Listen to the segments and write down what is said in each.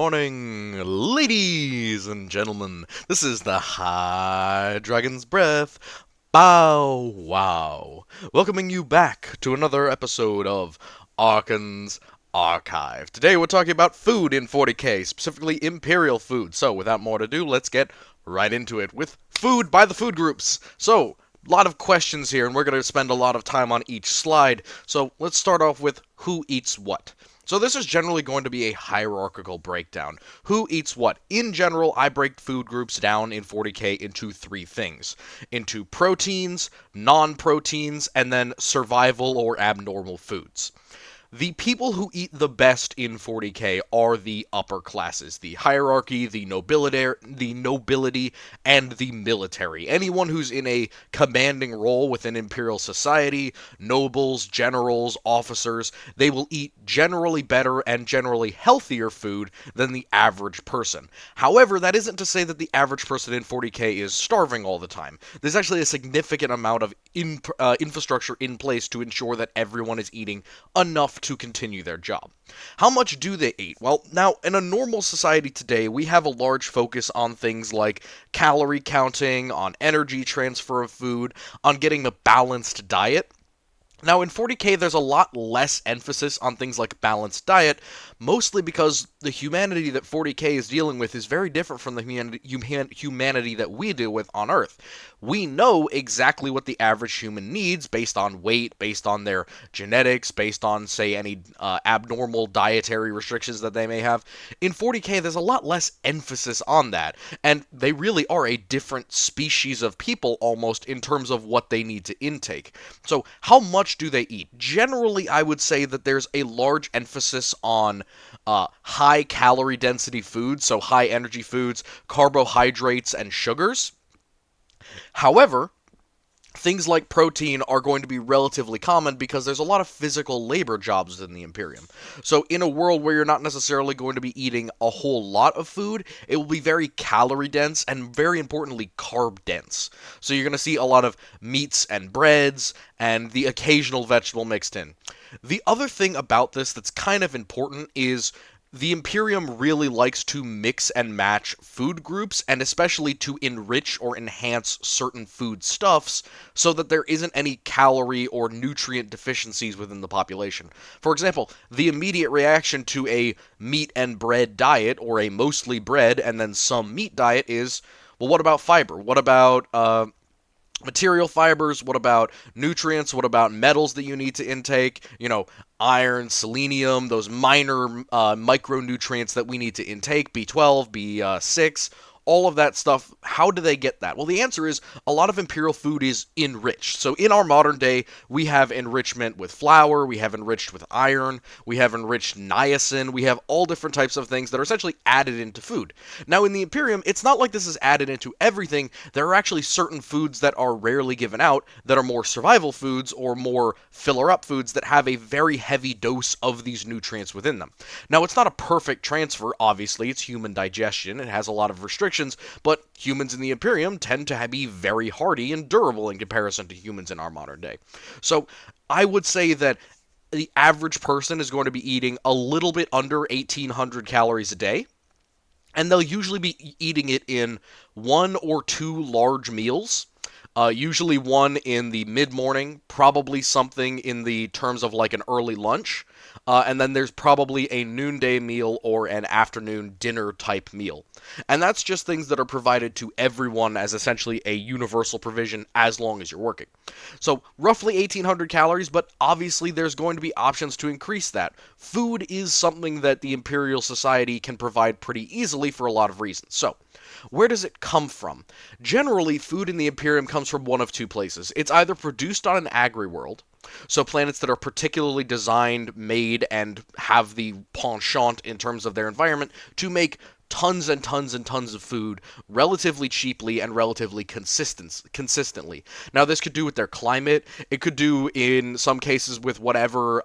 morning, ladies and gentlemen. This is the High Dragon's Breath Bow Wow, welcoming you back to another episode of Archon's Archive. Today we're talking about food in 40k, specifically Imperial food. So without more ado, let's get right into it with food by the food groups. So, a lot of questions here, and we're going to spend a lot of time on each slide. So let's start off with who eats what. So this is generally going to be a hierarchical breakdown. Who eats what? In general, I break food groups down in 40k into three things. Into proteins, non-proteins, and then survival or abnormal foods. The people who eat the best in 40k are the upper classes, the hierarchy, the nobility, and the military. Anyone who's in a commanding role within Imperial society, nobles, generals, officers, they will eat generally better and generally healthier food than the average person. However, that isn't to say that the average person in 40k is starving all the time. There's actually a significant amount of infrastructure in place to ensure that everyone is eating enough to continue their job. How much do they eat? Well, now, in a normal society today, we have a large focus on things like calorie counting, on energy transfer of food, on getting a balanced diet. Now, in 40k, there's a lot less emphasis on things like balanced diet, mostly because the humanity that 40k is dealing with is very different from the humanity that we deal with on Earth. We know exactly what the average human needs based on weight, based on their genetics, based on, say, any abnormal dietary restrictions that they may have. In 40k, there's a lot less emphasis on that, and they really are a different species of people almost in terms of what they need to intake. So, how much do they eat? Generally, I would say that there's a large emphasis on high calorie density foods, so high energy foods, carbohydrates, and sugars. However, things like protein are going to be relatively common because there's a lot of physical labor jobs within the Imperium. So in a world where you're not necessarily going to be eating a whole lot of food, it will be very calorie dense and very importantly carb dense. So you're going to see a lot of meats and breads and the occasional vegetable mixed in. The other thing about this that's kind of important is the Imperium really likes to mix and match food groups, and especially to enrich or enhance certain food stuffs so that there isn't any calorie or nutrient deficiencies within the population. For example, the immediate reaction to a meat and bread diet, or a mostly bread and then some meat diet is, well, what about fiber? What about material fibers? What about nutrients? What about metals that you need to intake? Iron, selenium, those minor micronutrients that we need to intake, B12, B6, all of that stuff. How do they get that? Well, the answer is a lot of Imperial food is enriched. So in our modern day, we have enrichment with flour, we have enriched with iron, we have enriched niacin, we have all different types of things that are essentially added into food. Now in the Imperium, it's not like this is added into everything. There are actually certain foods that are rarely given out that are more survival foods or more filler-up foods that have a very heavy dose of these nutrients within them. Now it's not a perfect transfer, obviously. It's human digestion. It has a lot of restrictions, but humans in the Imperium tend to be very hardy and durable in comparison to humans in our modern day. So I would say that the average person is going to be eating a little bit under 1,800 calories a day, and they'll usually be eating it in one or two large meals. Usually one in the mid-morning, probably something in the terms of like an early lunch, and then there's probably a noonday meal or an afternoon dinner type meal. And that's just things that are provided to everyone as essentially a universal provision as long as you're working. So roughly 1,800 calories, but obviously there's going to be options to increase that. Food is something that the Imperial Society can provide pretty easily for a lot of reasons. So, where does it come from? Generally, food in the Imperium comes from one of two places. It's either produced on an agri-world, so planets that are particularly designed, made, and have the penchant in terms of their environment to make tons and tons and tons of food relatively cheaply and relatively consistently. Now, this could do with their climate. It could do, in some cases, with whatever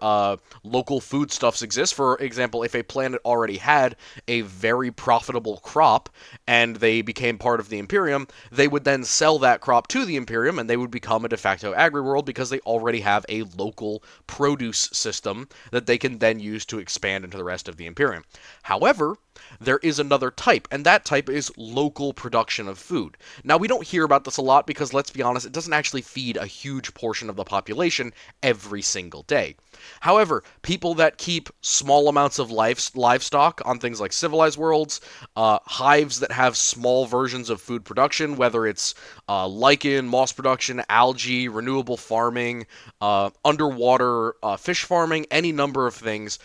local foodstuffs exist. For example, if a planet already had a very profitable crop and they became part of the Imperium, they would then sell that crop to the Imperium and they would become a de facto agri-world because they already have a local produce system that they can then use to expand into the rest of the Imperium. However, there is another type, and that type is local production of food. Now, we don't hear about this a lot because, let's be honest, it doesn't actually feed a huge portion of the population every single day. However, people that keep small amounts of livestock on things like civilized worlds, hives that have small versions of food production, whether it's lichen, moss production, algae, renewable farming, underwater fish farming, any number of things,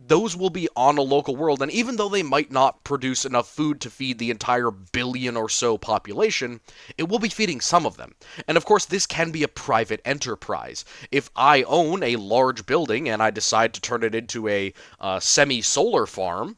those will be on a local world, and even though they might not produce enough food to feed the entire billion or so population, it will be feeding some of them. And of course, this can be a private enterprise. If I own a large building and I decide to turn it into a semi-solar farm,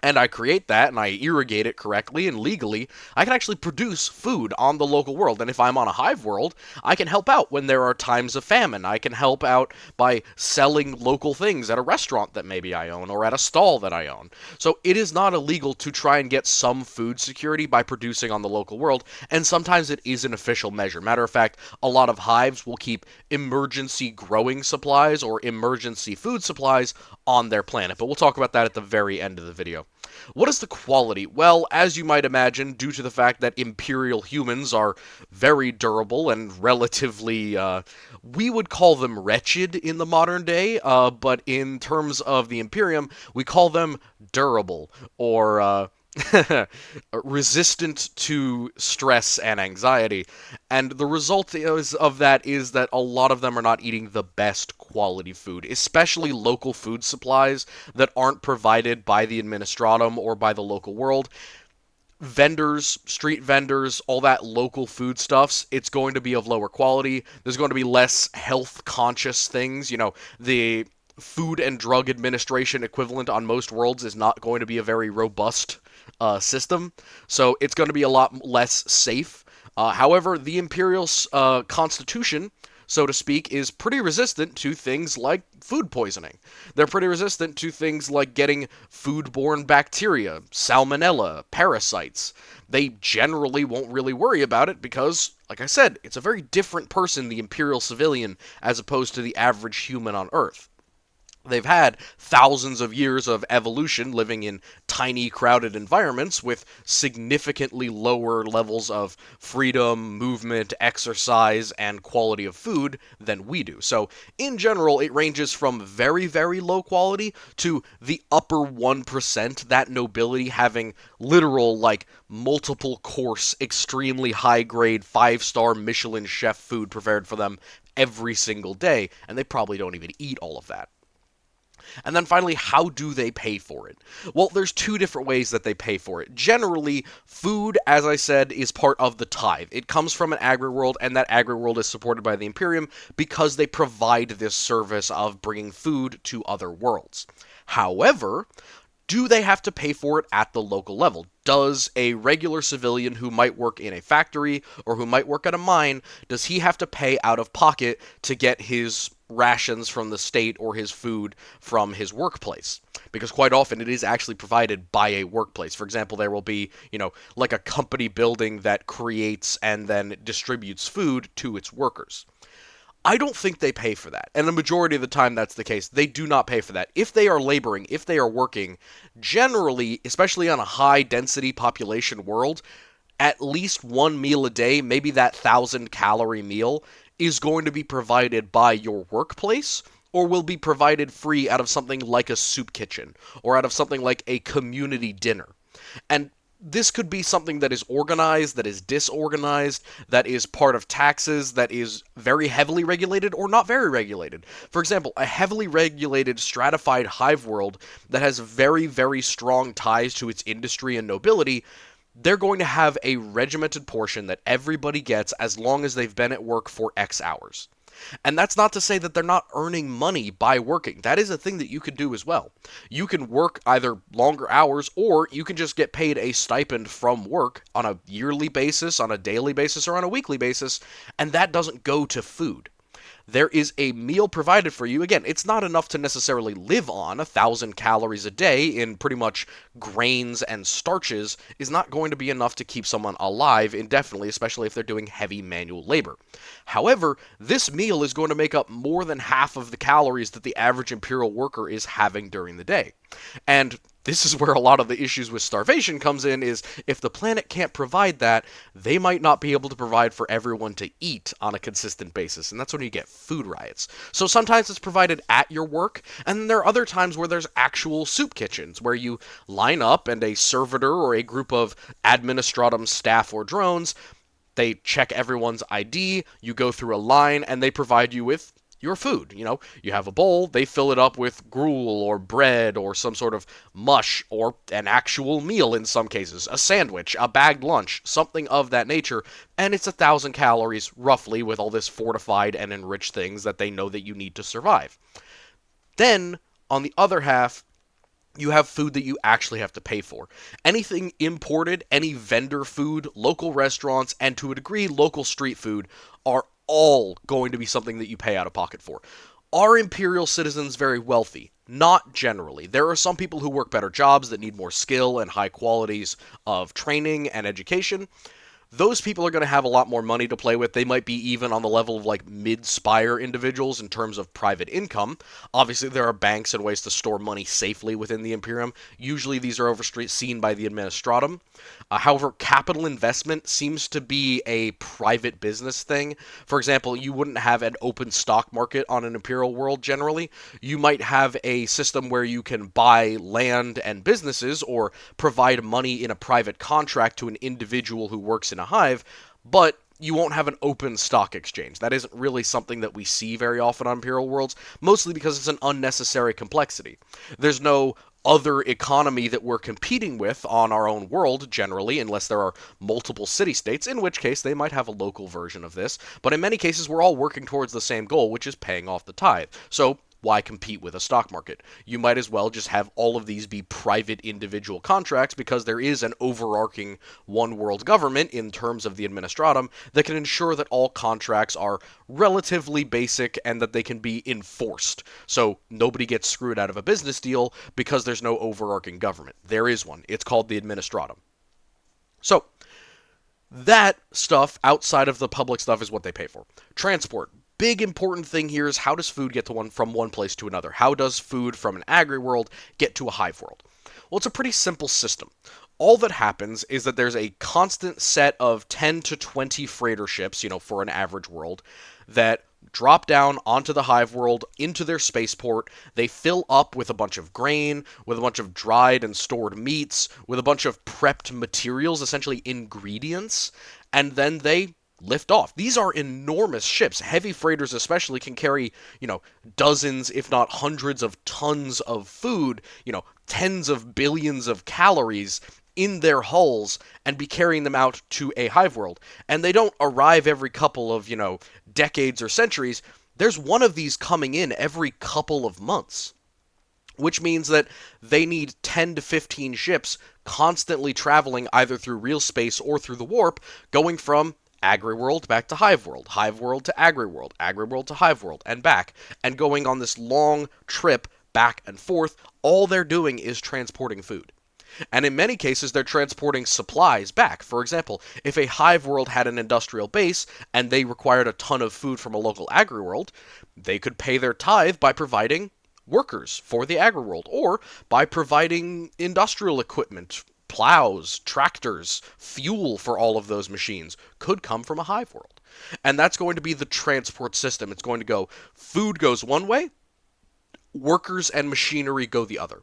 and I create that and I irrigate it correctly and legally, I can actually produce food on the local world. And if I'm on a hive world, I can help out when there are times of famine. I can help out by selling local things at a restaurant that maybe I own or at a stall that I own. So it is not illegal to try and get some food security by producing on the local world, and sometimes it is an official measure. Matter of fact, a lot of hives will keep emergency growing supplies or emergency food supplies on their planet, but we'll talk about that at the very end of the video. What is the quality? Well, as you might imagine, due to the fact that Imperial humans are very durable and relatively, we would call them wretched in the modern day, but in terms of the Imperium, we call them durable, or, resistant to stress and anxiety. And the result of that is that a lot of them are not eating the best quality food, especially local food supplies that aren't provided by the Administratum or by the local world. Vendors, street vendors, all that local foodstuffs, it's going to be of lower quality. There's going to be less health conscious things. The Food and Drug Administration equivalent on most worlds is not going to be a very robust system, so it's going to be a lot less safe. However, the Imperial Constitution, so to speak, is pretty resistant to things like food poisoning. They're pretty resistant to things like getting foodborne bacteria, salmonella, parasites. They generally won't really worry about it because, like I said, it's a very different person, the Imperial civilian, as opposed to the average human on Earth. They've had thousands of years of evolution living in tiny, crowded environments with significantly lower levels of freedom, movement, exercise, and quality of food than we do. So, in general, it ranges from very, very low quality to the upper 1%, that nobility having literal, multiple course, extremely high grade, 5-star Michelin chef food prepared for them every single day, and they probably don't even eat all of that. And then finally, how do they pay for it? Well, there's two different ways that they pay for it. Generally, food, as I said, is part of the tithe. It comes from an agri-world, and that agri-world is supported by the Imperium because they provide this service of bringing food to other worlds. However, do they have to pay for it at the local level? Does a regular civilian who might work in a factory or who might work at a mine, does he have to pay out of pocket to get his rations from the state or his food from his workplace? Because quite often it is actually provided by a workplace. For example, there will be, like a company building that creates and then distributes food to its workers. I don't think they pay for that. And the majority of the time that's the case. They do not pay for that. If they are laboring, if they are working, generally, especially on a high density population world, at least one meal a day, maybe that 1,000-calorie meal, is going to be provided by your workplace or will be provided free out of something like a soup kitchen or out of something like a community dinner. And this could be something that is organized, that is disorganized, that is part of taxes, that is very heavily regulated or not very regulated. For example, a heavily regulated, stratified hive world that has very, very strong ties to its industry and nobility, they're going to have a regimented portion that everybody gets as long as they've been at work for X hours. And that's not to say that they're not earning money by working. That is a thing that you can do as well. You can work either longer hours or you can just get paid a stipend from work on a yearly basis, on a daily basis, or on a weekly basis, and that doesn't go to food. There is a meal provided for you. Again, it's not enough to necessarily live on. 1,000 calories a day in pretty much grains and starches is not going to be enough to keep someone alive indefinitely, especially if they're doing heavy manual labor. However, this meal is going to make up more than half of the calories that the average Imperial worker is having during the day. And this is where a lot of the issues with starvation comes in, is if the planet can't provide that, they might not be able to provide for everyone to eat on a consistent basis, and that's when you get food riots. So sometimes it's provided at your work, and then there are other times where there's actual soup kitchens, where you line up and a servitor or a group of administratum staff or drones, they check everyone's ID, you go through a line, and they provide you with your food. You have a bowl, they fill it up with gruel or bread or some sort of mush or an actual meal in some cases, a sandwich, a bagged lunch, something of that nature, and it's 1,000 calories roughly with all this fortified and enriched things that they know that you need to survive. Then, on the other half, you have food that you actually have to pay for. Anything imported, any vendor food, local restaurants, and to a degree, local street food are all going to be something that you pay out of pocket for. Are Imperial citizens very wealthy? Not generally. There are some people who work better jobs that need more skill and high qualities of training and education. Those people are going to have a lot more money to play with. They might be even on the level of like mid-spire individuals in terms of private income. Obviously, there are banks and ways to store money safely within the Imperium. Usually, these are overseen by the Administratum. However, capital investment seems to be a private business thing. For example, you wouldn't have an open stock market on an Imperial world generally. You might have a system where you can buy land and businesses or provide money in a private contract to an individual who works in a hive, but you won't have an open stock exchange. That isn't really something that we see very often on Imperial worlds, mostly because it's an unnecessary complexity. There's no other economy that we're competing with on our own world, generally, unless there are multiple city-states, in which case they might have a local version of this. But in many cases, we're all working towards the same goal, which is paying off the tithe. So why compete with a stock market? You might as well just have all of these be private individual contracts, because there is an overarching one world government in terms of the Administratum that can ensure that all contracts are relatively basic and that they can be enforced. So nobody gets screwed out of a business deal because there's no overarching government. There is one. It's called the Administratum. So that stuff outside of the public stuff is what they pay for. Transport. Big important thing here is, how does food get from one place to another? How does food from an agri world get to a hive world? Well, it's a pretty simple system. All that happens is that there's a constant set of 10 to 20 freighter ships, for an average world, that drop down onto the hive world, into their spaceport. They fill up with a bunch of grain, with a bunch of dried and stored meats, with a bunch of prepped materials, essentially ingredients, and then they lift off. These are enormous ships. Heavy freighters especially can carry, dozens, if not hundreds of tons of food, tens of billions of calories in their hulls, and be carrying them out to a hive world. And they don't arrive every couple of, decades or centuries. There's one of these coming in every couple of months, which means that they need 10 to 15 ships constantly traveling either through real space or through the warp, going from Agri-world back to Hive-world, Hive-world to Agri-world, Agri-world to Hive-world, and back, and going on this long trip back and forth. All they're doing is transporting food. And in many cases, they're transporting supplies back. For example, if a Hive world had an industrial base and they required a ton of food from a local Agri-world, they could pay their tithe by providing workers for the Agri-world, or by providing industrial equipment. Plows, tractors, fuel for all of those machines could come from a hive world. And that's going to be the transport system. It's going to go, food goes one way, workers and machinery go the other.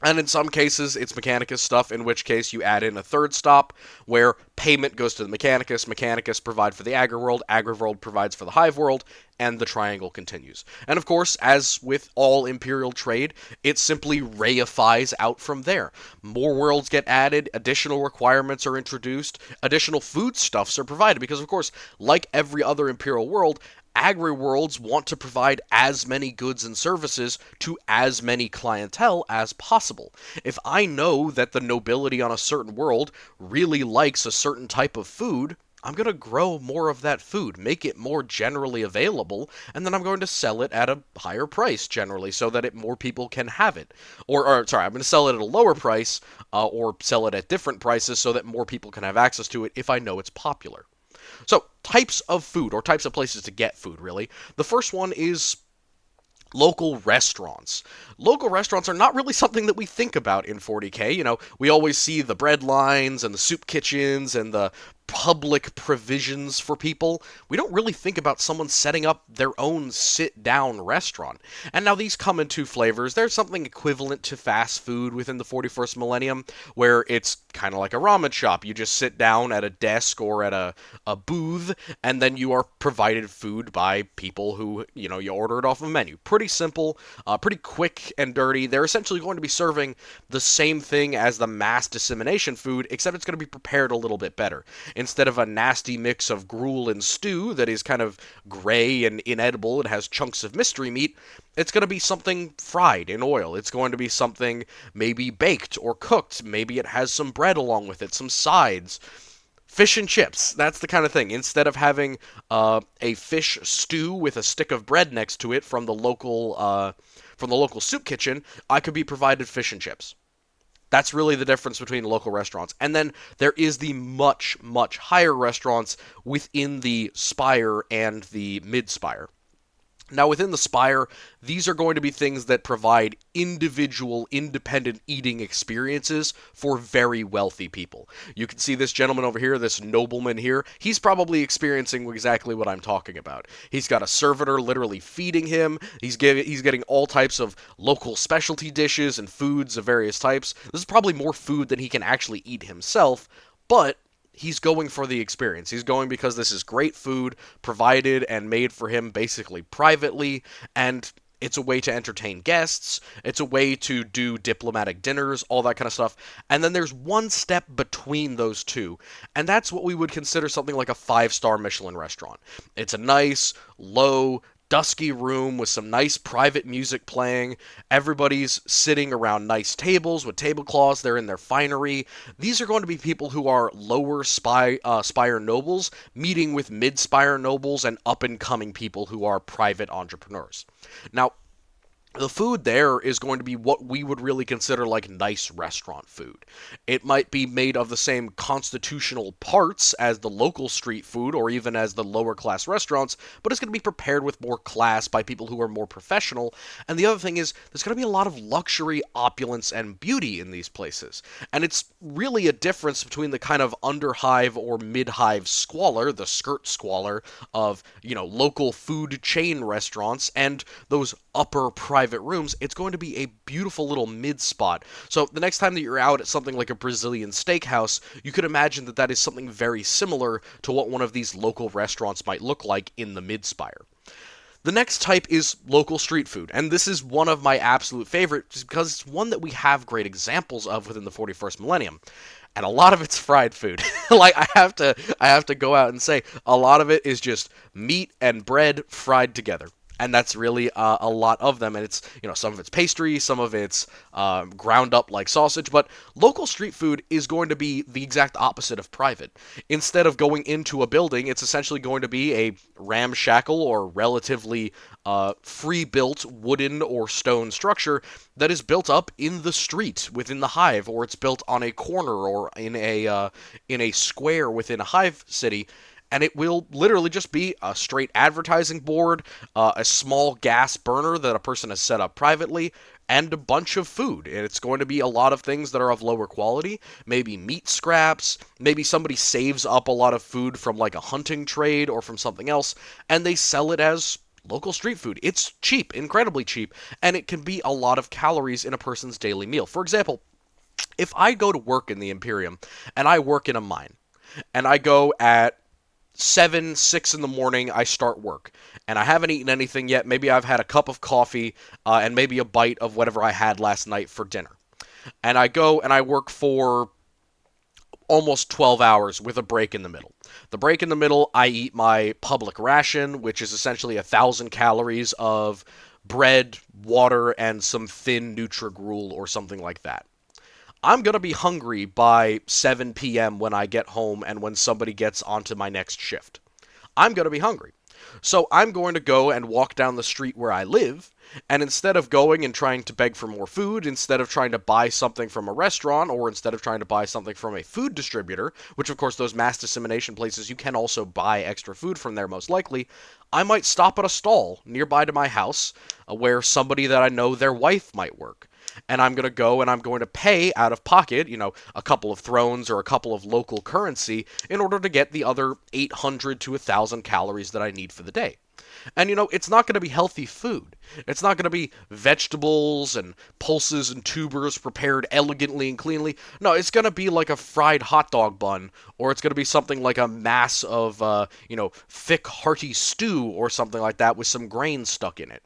And in some cases, it's Mechanicus stuff, in which case you add in a third stop, where payment goes to the Mechanicus, Mechanicus provide for the Agri-world, Agri-world provides for the Hive world, and the triangle continues. And of course, as with all Imperial trade, it simply reifies out from there. More worlds get added, additional requirements are introduced, additional foodstuffs are provided, because of course, like every other Imperial world, Agri-worlds want to provide as many goods and services to as many clientele as possible. If I know that the nobility on a certain world really likes a certain type of food, I'm going to grow more of that food, make it more generally available, and then I'm going to sell it at a higher price generally so that more people can have it. I'm going to sell it at a lower price or sell it at different prices so that more people can have access to it if I know it's popular. So, types of food, or types of places to get food, really. The first one is Local restaurants. Local restaurants are not really something that we think about in 40K. We always see the bread lines and the soup kitchens and the public provisions for people. We don't really think about someone setting up their own sit down restaurant. And now these come in two flavors. There's something equivalent to fast food within the 41st millennium, where it's kind of like a ramen shop. You just sit down at a desk or at a booth, and then you are provided food by people who, you order it off of a menu. Pretty simple, pretty quick and dirty. They're essentially going to be serving the same thing as the mass dissemination food, except it's going to be prepared a little bit better. Instead of a nasty mix of gruel and stew that is kind of gray and inedible, it has chunks of mystery meat, it's going to be something fried in oil. It's going to be something maybe baked or cooked. Maybe it has some bread along with it, some sides. Fish and chips, that's the kind of thing. Instead of having a fish stew with a stick of bread next to it from the local soup kitchen, I could be provided fish and chips. That's really the difference between local restaurants. And then there is the much, much higher restaurants within the Spire and the Mid-Spire. Now, within the Spire, these are going to be things that provide individual, independent eating experiences for very wealthy people. You can see this gentleman over here, this nobleman here. He's probably experiencing exactly what I'm talking about. He's got a servitor literally feeding him. He's getting all types of local specialty dishes and foods of various types. This is probably more food than he can actually eat himself, but he's going for the experience. He's going because this is great food provided and made for him basically privately, and it's a way to entertain guests. It's a way to do diplomatic dinners, all that kind of stuff. And then there's one step between those two, and that's what we would consider something like a 5-star Michelin restaurant. It's a nice, low, dusky room with some nice private music playing. Everybody's sitting around nice tables with tablecloths. They're in their finery. These are going to be people who are lower spire nobles meeting with mid-spire nobles and up-and-coming people who are private entrepreneurs. Now, the food there is going to be what we would really consider like nice restaurant food. It might be made of the same constitutional parts as the local street food or even as the lower class restaurants, but it's going to be prepared with more class by people who are more professional. And the other thing is, there's going to be a lot of luxury, opulence, and beauty in these places. And it's really a difference between the kind of underhive or mid-hive squalor, the skirt squalor of, local food chain restaurants, and those upper private rooms. It's going to be a beautiful little mid spot. So the next time that you're out at something like a Brazilian steakhouse, you could imagine that that is something very similar to what one of these local restaurants might look like in the mid-spire. The next type is local street food, and this is one of my absolute favorites because it's one that we have great examples of within the 41st millennium. And a lot of it's fried food. Like I have to go out and say a lot of it is just meat and bread fried together. And that's really a lot of them, and it's, some of it's pastry, some of it's ground up like sausage, but local street food is going to be the exact opposite of private. Instead of going into a building, it's essentially going to be a ramshackle or relatively free-built wooden or stone structure that is built up in the street within the hive, or it's built on a corner or in a square within a hive city. And it will literally just be a straight advertising board, a small gas burner that a person has set up privately, and a bunch of food. And it's going to be a lot of things that are of lower quality, maybe meat scraps, maybe somebody saves up a lot of food from like a hunting trade or from something else, and they sell it as local street food. It's cheap, incredibly cheap, and it can be a lot of calories in a person's daily meal. For example, if I go to work in the Imperium, and I work in a mine, and I go at 6 in the morning, I start work, and I haven't eaten anything yet. Maybe I've had a cup of coffee and maybe a bite of whatever I had last night for dinner. And I go and I work for almost 12 hours with a break in the middle. The break in the middle, I eat my public ration, which is essentially 1,000 calories of bread, water, and some thin Nutri-Gruel or something like that. I'm going to be hungry by 7 p.m. when I get home and when somebody gets onto my next shift. I'm going to be hungry. So I'm going to go and walk down the street where I live, and instead of going and trying to beg for more food, instead of trying to buy something from a restaurant, or instead of trying to buy something from a food distributor, which of course those mass dissemination places, you can also buy extra food from there most likely, I might stop at a stall nearby to my house where somebody that I know their wife might work. And I'm going to go and I'm going to pay out of pocket, a couple of thrones or a couple of local currency in order to get the other 800 to 1,000 calories that I need for the day. And it's not going to be healthy food. It's not going to be vegetables and pulses and tubers prepared elegantly and cleanly. No, it's going to be like a fried hot dog bun, or it's going to be something like a mass of, thick, hearty stew or something like that with some grains stuck in it.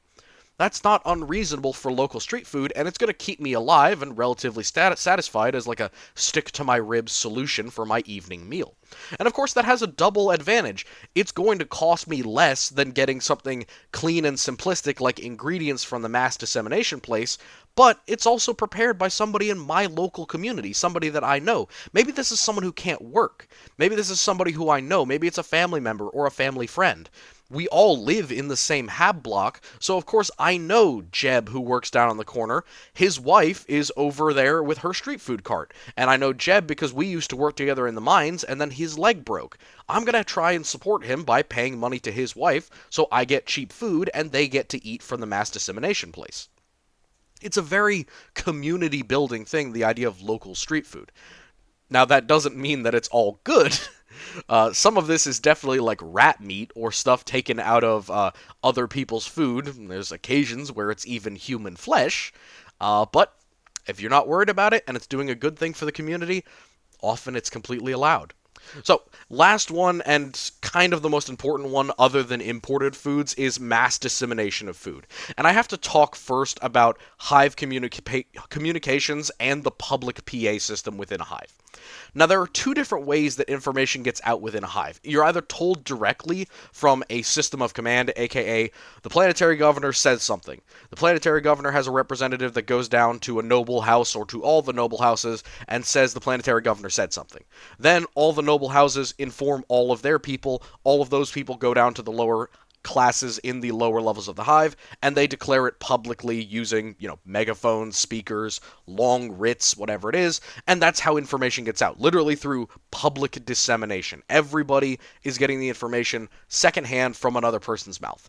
That's not unreasonable for local street food, and it's going to keep me alive and relatively satisfied as like a stick-to-my-ribs solution for my evening meal. And of course, that has a double advantage. It's going to cost me less than getting something clean and simplistic like ingredients from the mass dissemination place, but it's also prepared by somebody in my local community, somebody that I know. Maybe this is someone who can't work. Maybe this is somebody who I know. Maybe it's a family member or a family friend. We all live in the same hab block, so of course I know Jeb, who works down on the corner. His wife is over there with her street food cart, and I know Jeb because we used to work together in the mines, and then his leg broke. I'm going to try and support him by paying money to his wife, so I get cheap food, and they get to eat from the mass dissemination place. It's a very community-building thing, the idea of local street food. Now, that doesn't mean that it's all good. Some of this is definitely like rat meat or stuff taken out of other people's food. There's occasions where it's even human flesh. But if you're not worried about it and it's doing a good thing for the community, often it's completely allowed. So, last one, and kind of the most important one other than imported foods, is mass dissemination of food. And I have to talk first about hive communications and the public PA system within a hive. Now, there are two different ways that information gets out within a hive. You're either told directly from a system of command, aka the planetary governor says something. The planetary governor has a representative that goes down to a noble house or to all the noble houses and says the planetary governor said something. Then all the noble houses inform all of their people. All of those people go down to the lower classes in the lower levels of the hive, and they declare it publicly using, megaphones, speakers, long writs, whatever it is, and that's how information gets out, literally through public dissemination. Everybody is getting the information secondhand from another person's mouth.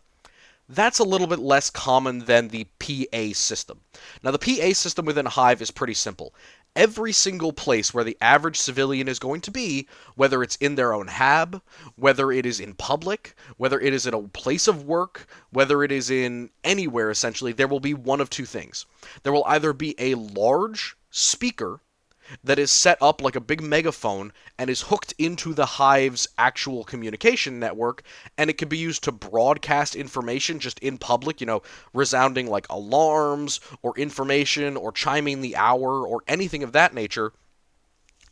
That's a little bit less common than the PA system. Now, the PA system within a hive is pretty simple. Every single place where the average civilian is going to be, whether it's in their own hab, whether it is in public, whether it is in a place of work, whether it is in anywhere, essentially, there will be one of two things. There will either be a large speaker that is set up like a big megaphone and is hooked into the hive's actual communication network, and it can be used to broadcast information just in public, resounding like alarms or information or chiming the hour or anything of that nature.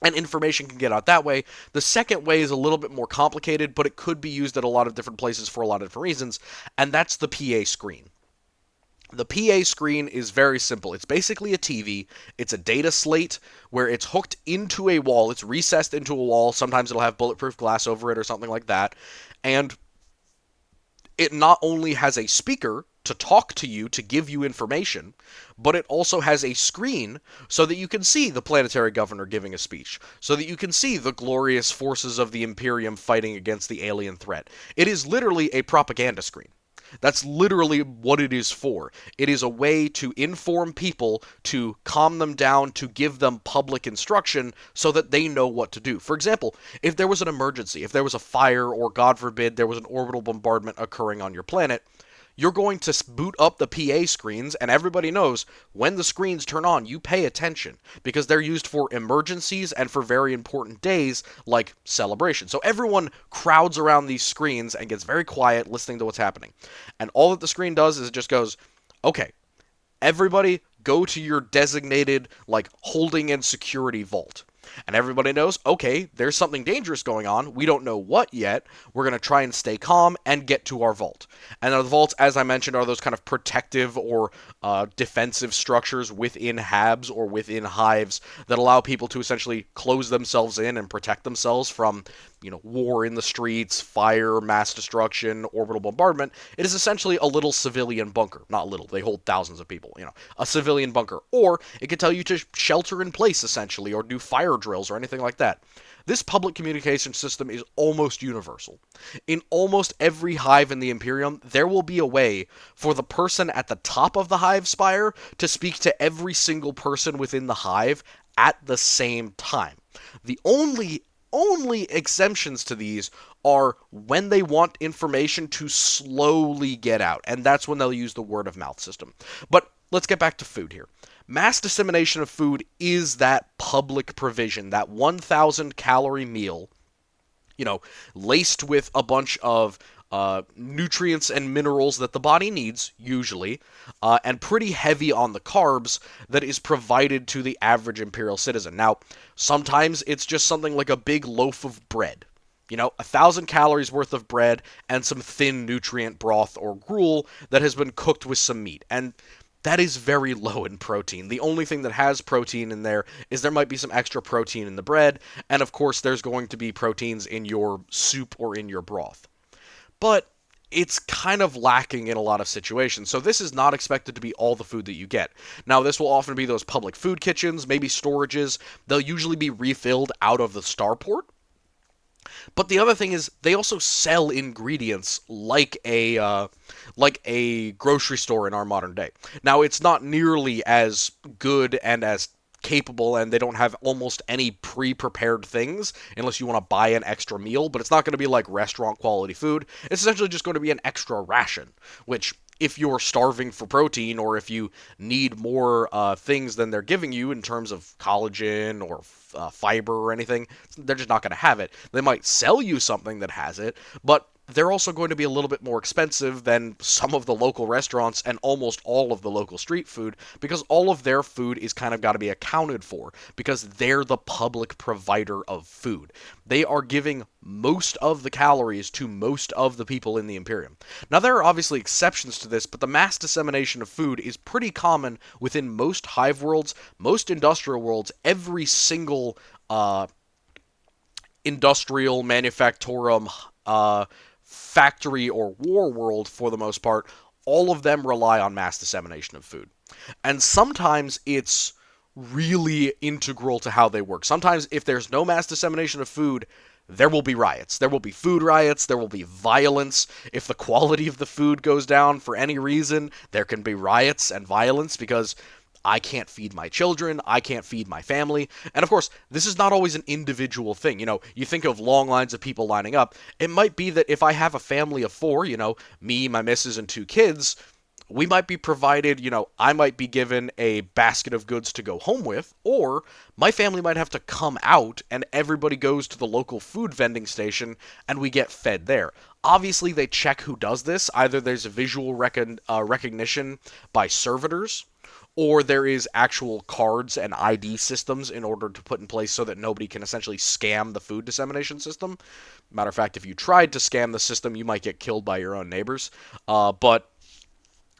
And information can get out that way. The second way is a little bit more complicated, but it could be used at a lot of different places for a lot of different reasons, and that's the PA screen. The PA screen is very simple. It's basically a TV. It's a data slate where it's hooked into a wall. It's recessed into a wall. Sometimes it'll have bulletproof glass over it or something like that. And it not only has a speaker to talk to you, to give you information, but it also has a screen so that you can see the planetary governor giving a speech, so that you can see the glorious forces of the Imperium fighting against the alien threat. It is literally a propaganda screen. That's literally what it is for. It is a way to inform people, to calm them down, to give them public instruction so that they know what to do. For example, if there was an emergency, if there was a fire, or God forbid, there was an orbital bombardment occurring on your planet, you're going to boot up the PA screens, and everybody knows when the screens turn on, you pay attention, because they're used for emergencies and for very important days like celebration. So everyone crowds around these screens and gets very quiet listening to what's happening. And all that the screen does is it just goes, okay, everybody go to your designated, holding and security vault. And everybody knows, okay, there's something dangerous going on. We don't know what yet. We're going to try and stay calm and get to our vault. And the vaults, as I mentioned, are those kind of protective or defensive structures within habs or within hives that allow people to essentially close themselves in and protect themselves from, war in the streets, fire, mass destruction, orbital bombardment. It is essentially a little civilian bunker. Not little, they hold thousands of people, a civilian bunker. Or it could tell you to shelter in place, essentially, or do fire fire drills or anything like that. This public communication system is almost universal. In almost every hive in the Imperium, there will be a way for the person at the top of the hive spire to speak to every single person within the hive at the same time. The only exemptions to these are when they want information to slowly get out, and that's when they'll use the word of mouth system. But let's get back to food here. Mass dissemination of food is that public provision, that 1,000 calorie meal, laced with a bunch of nutrients and minerals that the body needs, usually, and pretty heavy on the carbs that is provided to the average Imperial citizen. Now, sometimes it's just something like a big loaf of bread. 1,000 calories worth of bread and some thin nutrient broth or gruel that has been cooked with some meat. And that is very low in protein. The only thing that has protein in there is there might be some extra protein in the bread, and of course there's going to be proteins in your soup or in your broth. But it's kind of lacking in a lot of situations, so this is not expected to be all the food that you get. Now, this will often be those public food kitchens, maybe storages. They'll usually be refilled out of the starport. But the other thing is, they also sell ingredients like a grocery store in our modern day. Now, it's not nearly as good and as capable, and they don't have almost any pre-prepared things unless you want to buy an extra meal, but it's not going to be like restaurant quality food. It's essentially just going to be an extra ration, which if you're starving for protein or if you need more things than they're giving you in terms of collagen or fiber or anything, they're just not going to have it. They might sell you something that has it, but they're also going to be a little bit more expensive than some of the local restaurants and almost all of the local street food, because all of their food is kind of got to be accounted for, because they're the public provider of food. They are giving most of the calories to most of the people in the Imperium. Now, there are obviously exceptions to this, but the mass dissemination of food is pretty common within most hive worlds, most industrial worlds. Every single industrial manufactorum factory or war world, for the most part, all of them rely on mass dissemination of food. And sometimes it's really integral to how they work. Sometimes if there's no mass dissemination of food, there will be riots. There will be food riots. There will be violence. If the quality of the food goes down for any reason, there can be riots and violence because I can't feed my children, I can't feed my family. And of course, this is not always an individual thing. You think of long lines of people lining up. It might be that if I have a family of 4, me, my missus, and 2 kids, we might be provided, I might be given a basket of goods to go home with, or my family might have to come out and everybody goes to the local food vending station and we get fed there. Obviously, they check who does this. Either there's a visual recognition by servitors, or there is actual cards and ID systems in order to put in place so that nobody can essentially scam the food dissemination system. Matter of fact, if you tried to scam the system, you might get killed by your own neighbors. But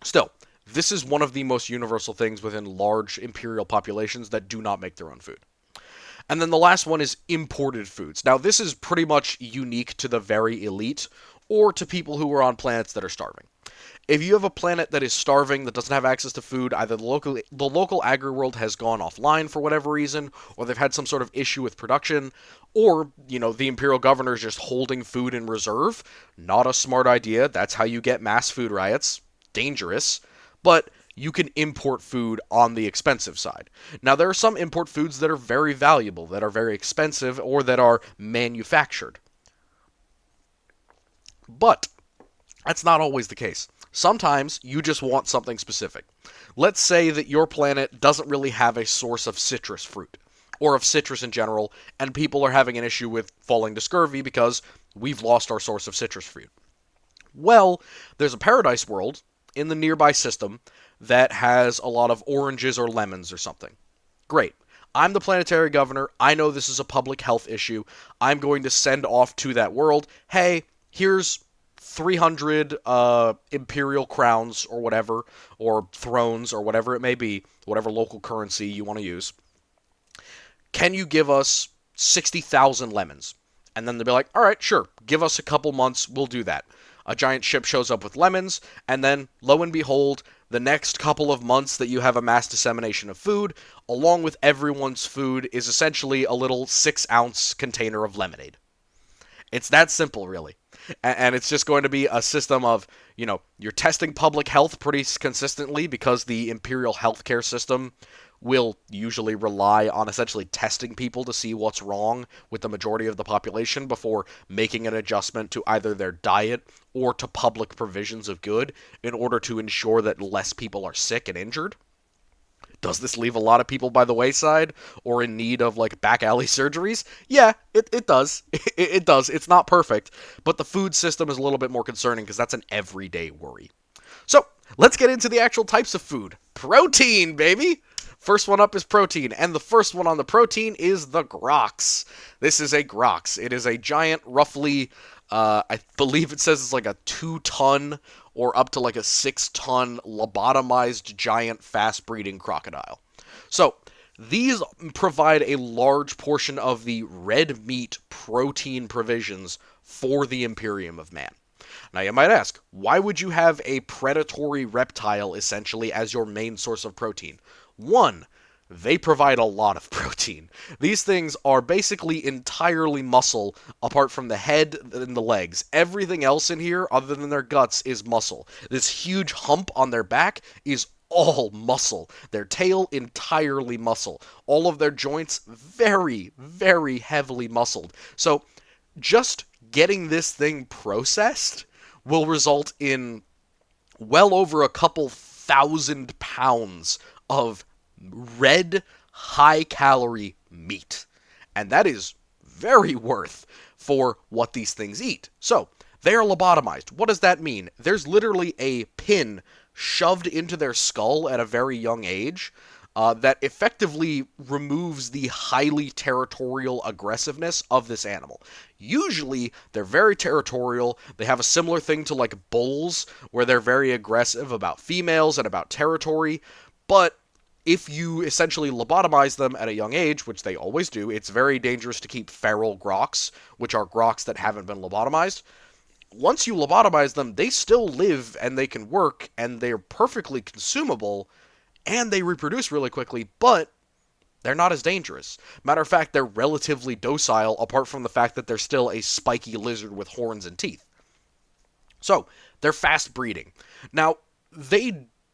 still, this is one of the most universal things within large Imperial populations that do not make their own food. And then the last one is imported foods. Now, this is pretty much unique to the very elite or to people who are on planets that are starving. If you have a planet that is starving, that doesn't have access to food, either the local agri-world has gone offline for whatever reason, or they've had some sort of issue with production, or, the Imperial governor is just holding food in reserve. Not a smart idea. That's how you get mass food riots. Dangerous. But you can import food on the expensive side. Now, there are some import foods that are very valuable, that are very expensive, or that are manufactured. But that's not always the case. Sometimes you just want something specific. Let's say that your planet doesn't really have a source of citrus fruit, or of citrus in general, and people are having an issue with falling to scurvy because we've lost our source of citrus fruit. Well, there's a paradise world in the nearby system that has a lot of oranges or lemons or something. Great. I'm the planetary governor. I know this is a public health issue. I'm going to send off to that world, hey, here's 300 imperial crowns or whatever, or thrones or whatever it may be, whatever local currency you want to use. Can you give us 60,000 lemons? And then they'll be like, all right, sure, give us a couple months, we'll do that. a giant ship shows up with lemons, and then, lo and behold, the next couple of months that you have a mass dissemination of food, along with everyone's food, is essentially a little 6-ounce container of lemonade. It's that simple, really. And it's just going to be a system of, you're testing public health pretty consistently because the Imperial healthcare system will usually rely on essentially testing people to see what's wrong with the majority of the population before making an adjustment to either their diet or to public provisions of good in order to ensure that less people are sick and injured. Does this leave a lot of people by the wayside or in need of like back alley surgeries? Yeah, it does. It does. It's not perfect, but the food system is a little bit more concerning because that's an everyday worry. So, let's get into the actual types of food. Protein, baby! First one up is protein, and the first one on the protein is the Grox. This is a Grox. It is a giant, roughly, I believe it says it's like a 2-ton or up to like a 6-ton lobotomized giant fast-breeding crocodile. So, these provide a large portion of the red meat protein provisions for the Imperium of Man. Now, you might ask, why would you have a predatory reptile, essentially, as your main source of protein? One, they provide a lot of protein. These things are basically entirely muscle, apart from the head and the legs. Everything else in here, other than their guts, is muscle. This huge hump on their back is all muscle. Their tail, entirely muscle. All of their joints, very, very heavily muscled. So, just getting this thing processed will result in well over a couple 1,000 pounds of red, high-calorie meat. And that is very worth for what these things eat. So, they are lobotomized. What does that mean? There's literally a pin shoved into their skull at a very young age that effectively removes the highly territorial aggressiveness of this animal. Usually, they're very territorial. They have a similar thing to like bulls, where they're very aggressive about females and about territory. But if you essentially lobotomize them at a young age, which they always do, it's very dangerous to keep feral groks, which are groks that haven't been lobotomized. Once you lobotomize them, they still live and they can work and they're perfectly consumable and they reproduce really quickly, but they're not as dangerous. Matter of fact, they're relatively docile apart from the fact that they're still a spiky lizard with horns and teeth. So, they're fast breeding. Now,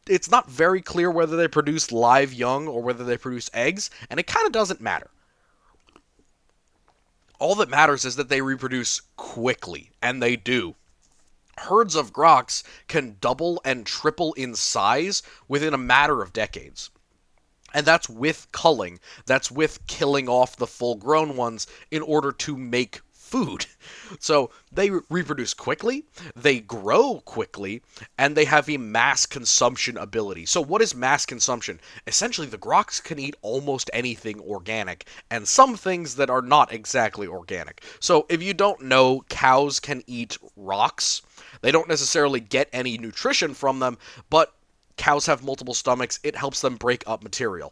it's not very clear whether they produce live young or whether they produce eggs, and it kind of doesn't matter. All that matters is that they reproduce quickly, and they do. Herds of groks can double and triple in size within a matter of decades. And that's with culling. That's with killing off the full-grown ones in order to make food. So they reproduce quickly, they grow quickly, and they have a mass consumption ability. So what is mass consumption? Essentially, the groks can eat almost anything organic, and some things that are not exactly organic. So if you don't know, cows can eat rocks. They don't necessarily get any nutrition from them, but cows have multiple stomachs. It helps them break up material.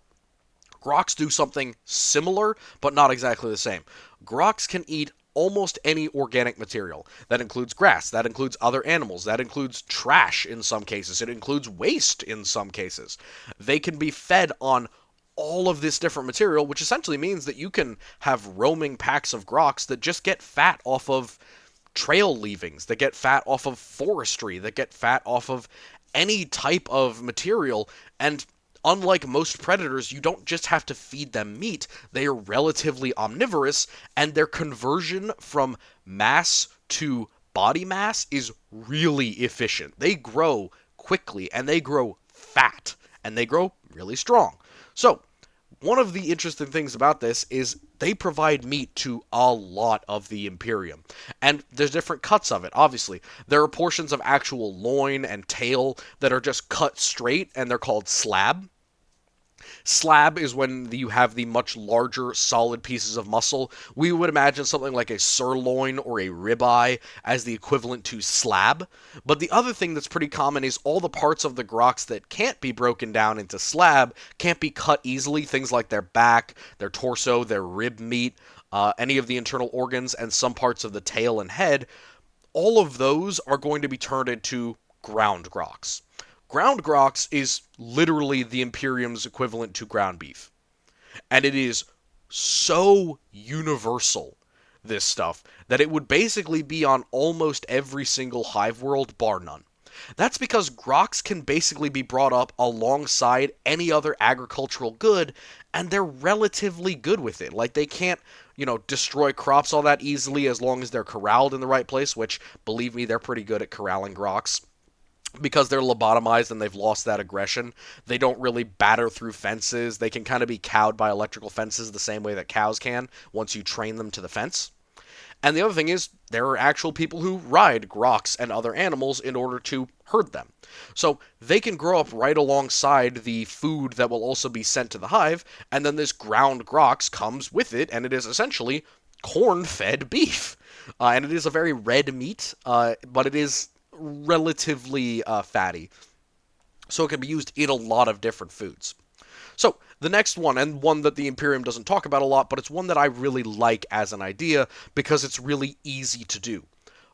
Groks do something similar, but not exactly the same. Groks can eat almost any organic material. That includes grass, that includes other animals, that includes trash in some cases, it includes waste in some cases. They can be fed on all of this different material, which essentially means that you can have roaming packs of groks that just get fat off of trail leavings, that get fat off of forestry, that get fat off of any type of material, and unlike most predators, you don't just have to feed them meat. They are relatively omnivorous, and their conversion from mass to body mass is really efficient. They grow quickly, and they grow fat, and they grow really strong. So, one of the interesting things about this is they provide meat to a lot of the Imperium. And there's different cuts of it, obviously. There are portions of actual loin and tail that are just cut straight, and they're called slab. Slab is when you have the much larger, solid pieces of muscle. We would imagine something like a sirloin or a ribeye as the equivalent to slab. But the other thing that's pretty common is all the parts of the groks that can't be broken down into slab can't be cut easily. Things like their back, their torso, their rib meat, any of the internal organs, and some parts of the tail and head. all of those are going to be turned into ground groks. Ground groks is literally the Imperium's equivalent to ground beef. And it is so universal, this stuff, that it would basically be on almost every single hive world, bar none. That's because groks can basically be brought up alongside any other agricultural good, and they're relatively good with it. Like, they can't, destroy crops all that easily as long as they're corralled in the right place, which, believe me, they're pretty good at corralling groks. Because they're lobotomized and they've lost that aggression, they don't really batter through fences. They can kind of be cowed by electrical fences the same way that cows can once you train them to the fence. And the other thing is, there are actual people who ride groks and other animals in order to herd them. So they can grow up right alongside the food that will also be sent to the hive, and then this ground groks comes with it, and it is essentially corn-fed beef. And it is a very red meat, but it is relatively fatty. So it can be used in a lot of different foods. So, the next one, and one that the Imperium doesn't talk about a lot, but it's one that I really like as an idea because it's really easy to do.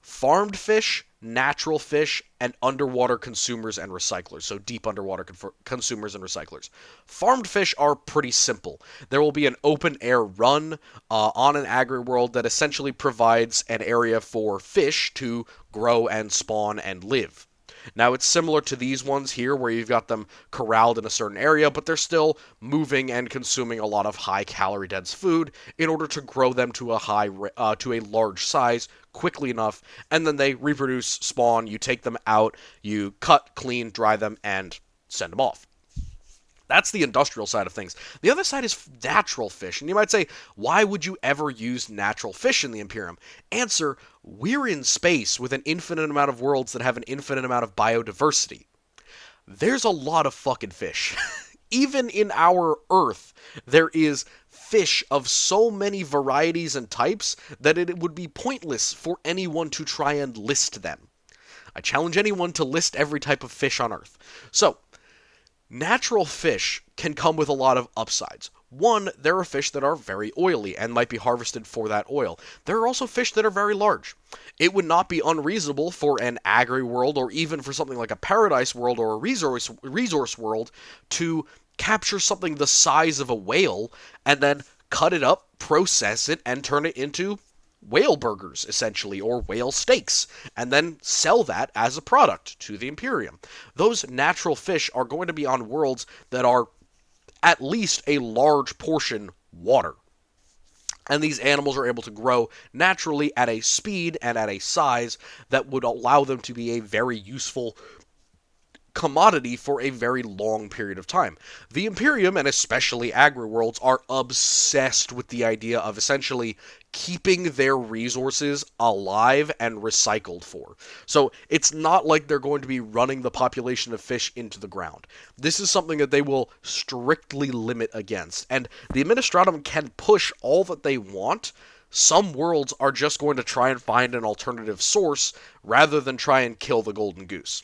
Farmed fish, natural fish, and underwater consumers and recyclers. So, deep underwater consumers and recyclers. Farmed fish are pretty simple. There will be an open air run on an agri-world that essentially provides an area for fish to grow and spawn and live. Now, it's similar to these ones here where you've got them corralled in a certain area, but they're still moving and consuming a lot of high calorie dense food in order to grow them to a large size quickly enough, and then they reproduce, spawn, you take them out, you cut, clean, dry them, and send them off. That's the industrial side of things. The other side is natural fish. And you might say, why would you ever use natural fish in the Imperium? Answer, we're in space with an infinite amount of worlds that have an infinite amount of biodiversity. There's a lot of fucking fish. Even in our Earth, there is fish of so many varieties and types that it would be pointless for anyone to try and list them. I challenge anyone to list every type of fish on Earth. So, natural fish can come with a lot of upsides. One, there are fish that are very oily and might be harvested for that oil. There are also fish that are very large. It would not be unreasonable for an agri-world or even for something like a paradise world or a resource world to capture something the size of a whale and then cut it up, process it, and turn it into whale burgers, essentially, or whale steaks, and then sell that as a product to the Imperium. Those natural fish are going to be on worlds that are at least a large portion water. And these animals are able to grow naturally at a speed and at a size that would allow them to be a very useful commodity for a very long period of time. The Imperium, and especially agri-worlds, are obsessed with the idea of essentially keeping their resources alive and recycled for. So it's not like they're going to be running the population of fish into the ground. This is something that they will strictly limit against. And the Administratum can push all that they want. Some worlds are just going to try and find an alternative source rather than try and kill the golden goose.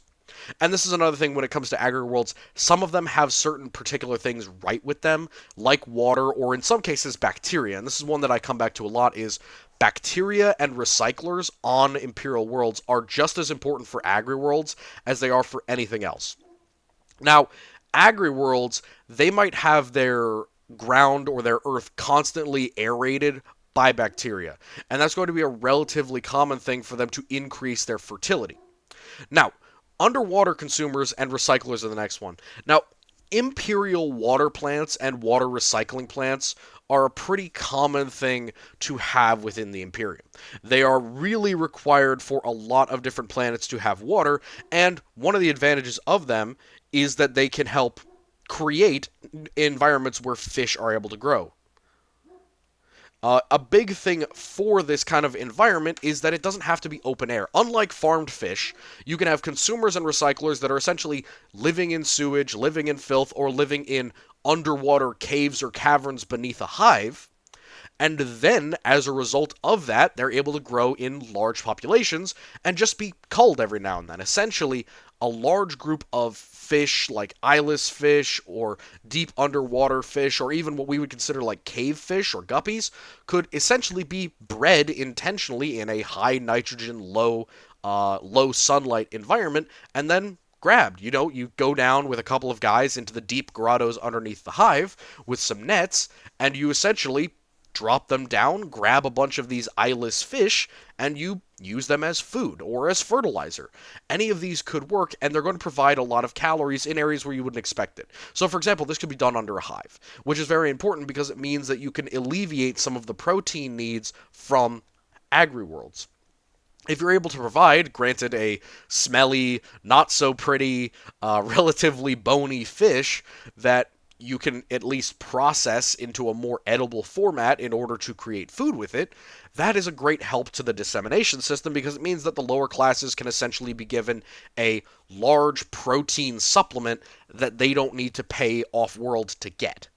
And this is another thing when it comes to agri-worlds. Some of them have certain particular things right with them, like water, or in some cases bacteria. And this is one that I come back to a lot, is bacteria and recyclers on Imperial worlds are just as important for agri-worlds as they are for anything else. Now, agri-worlds, they might have their ground or their earth constantly aerated by bacteria. And that's going to be a relatively common thing for them to increase their fertility. Now, underwater consumers and recyclers are the next one. Now, Imperial water plants and water recycling plants are a pretty common thing to have within the Imperium. They are really required for a lot of different planets to have water, and one of the advantages of them is that they can help create environments where fish are able to grow. A big thing for this kind of environment is that it doesn't have to be open air. Unlike farmed fish, you can have consumers and recyclers that are essentially living in sewage, living in filth, or living in underwater caves or caverns beneath a hive. And then, as a result of that, they're able to grow in large populations and just be culled every now and then. Essentially, a large group of fish like eyeless fish or deep underwater fish or even what we would consider like cave fish or guppies could essentially be bred intentionally in a high nitrogen, low sunlight environment and then grabbed. You go down with a couple of guys into the deep grottos underneath the hive with some nets, and you essentially drop them down, grab a bunch of these eyeless fish, and you use them as food or as fertilizer. Any of these could work, and they're going to provide a lot of calories in areas where you wouldn't expect it. So, for example, this could be done under a hive, which is very important because it means that you can alleviate some of the protein needs from agri-worlds. If you're able to provide, granted, a smelly, not so pretty, relatively bony fish that you can at least process into a more edible format in order to create food with it, that is a great help to the dissemination system because it means that the lower classes can essentially be given a large protein supplement that they don't need to pay off-world to get.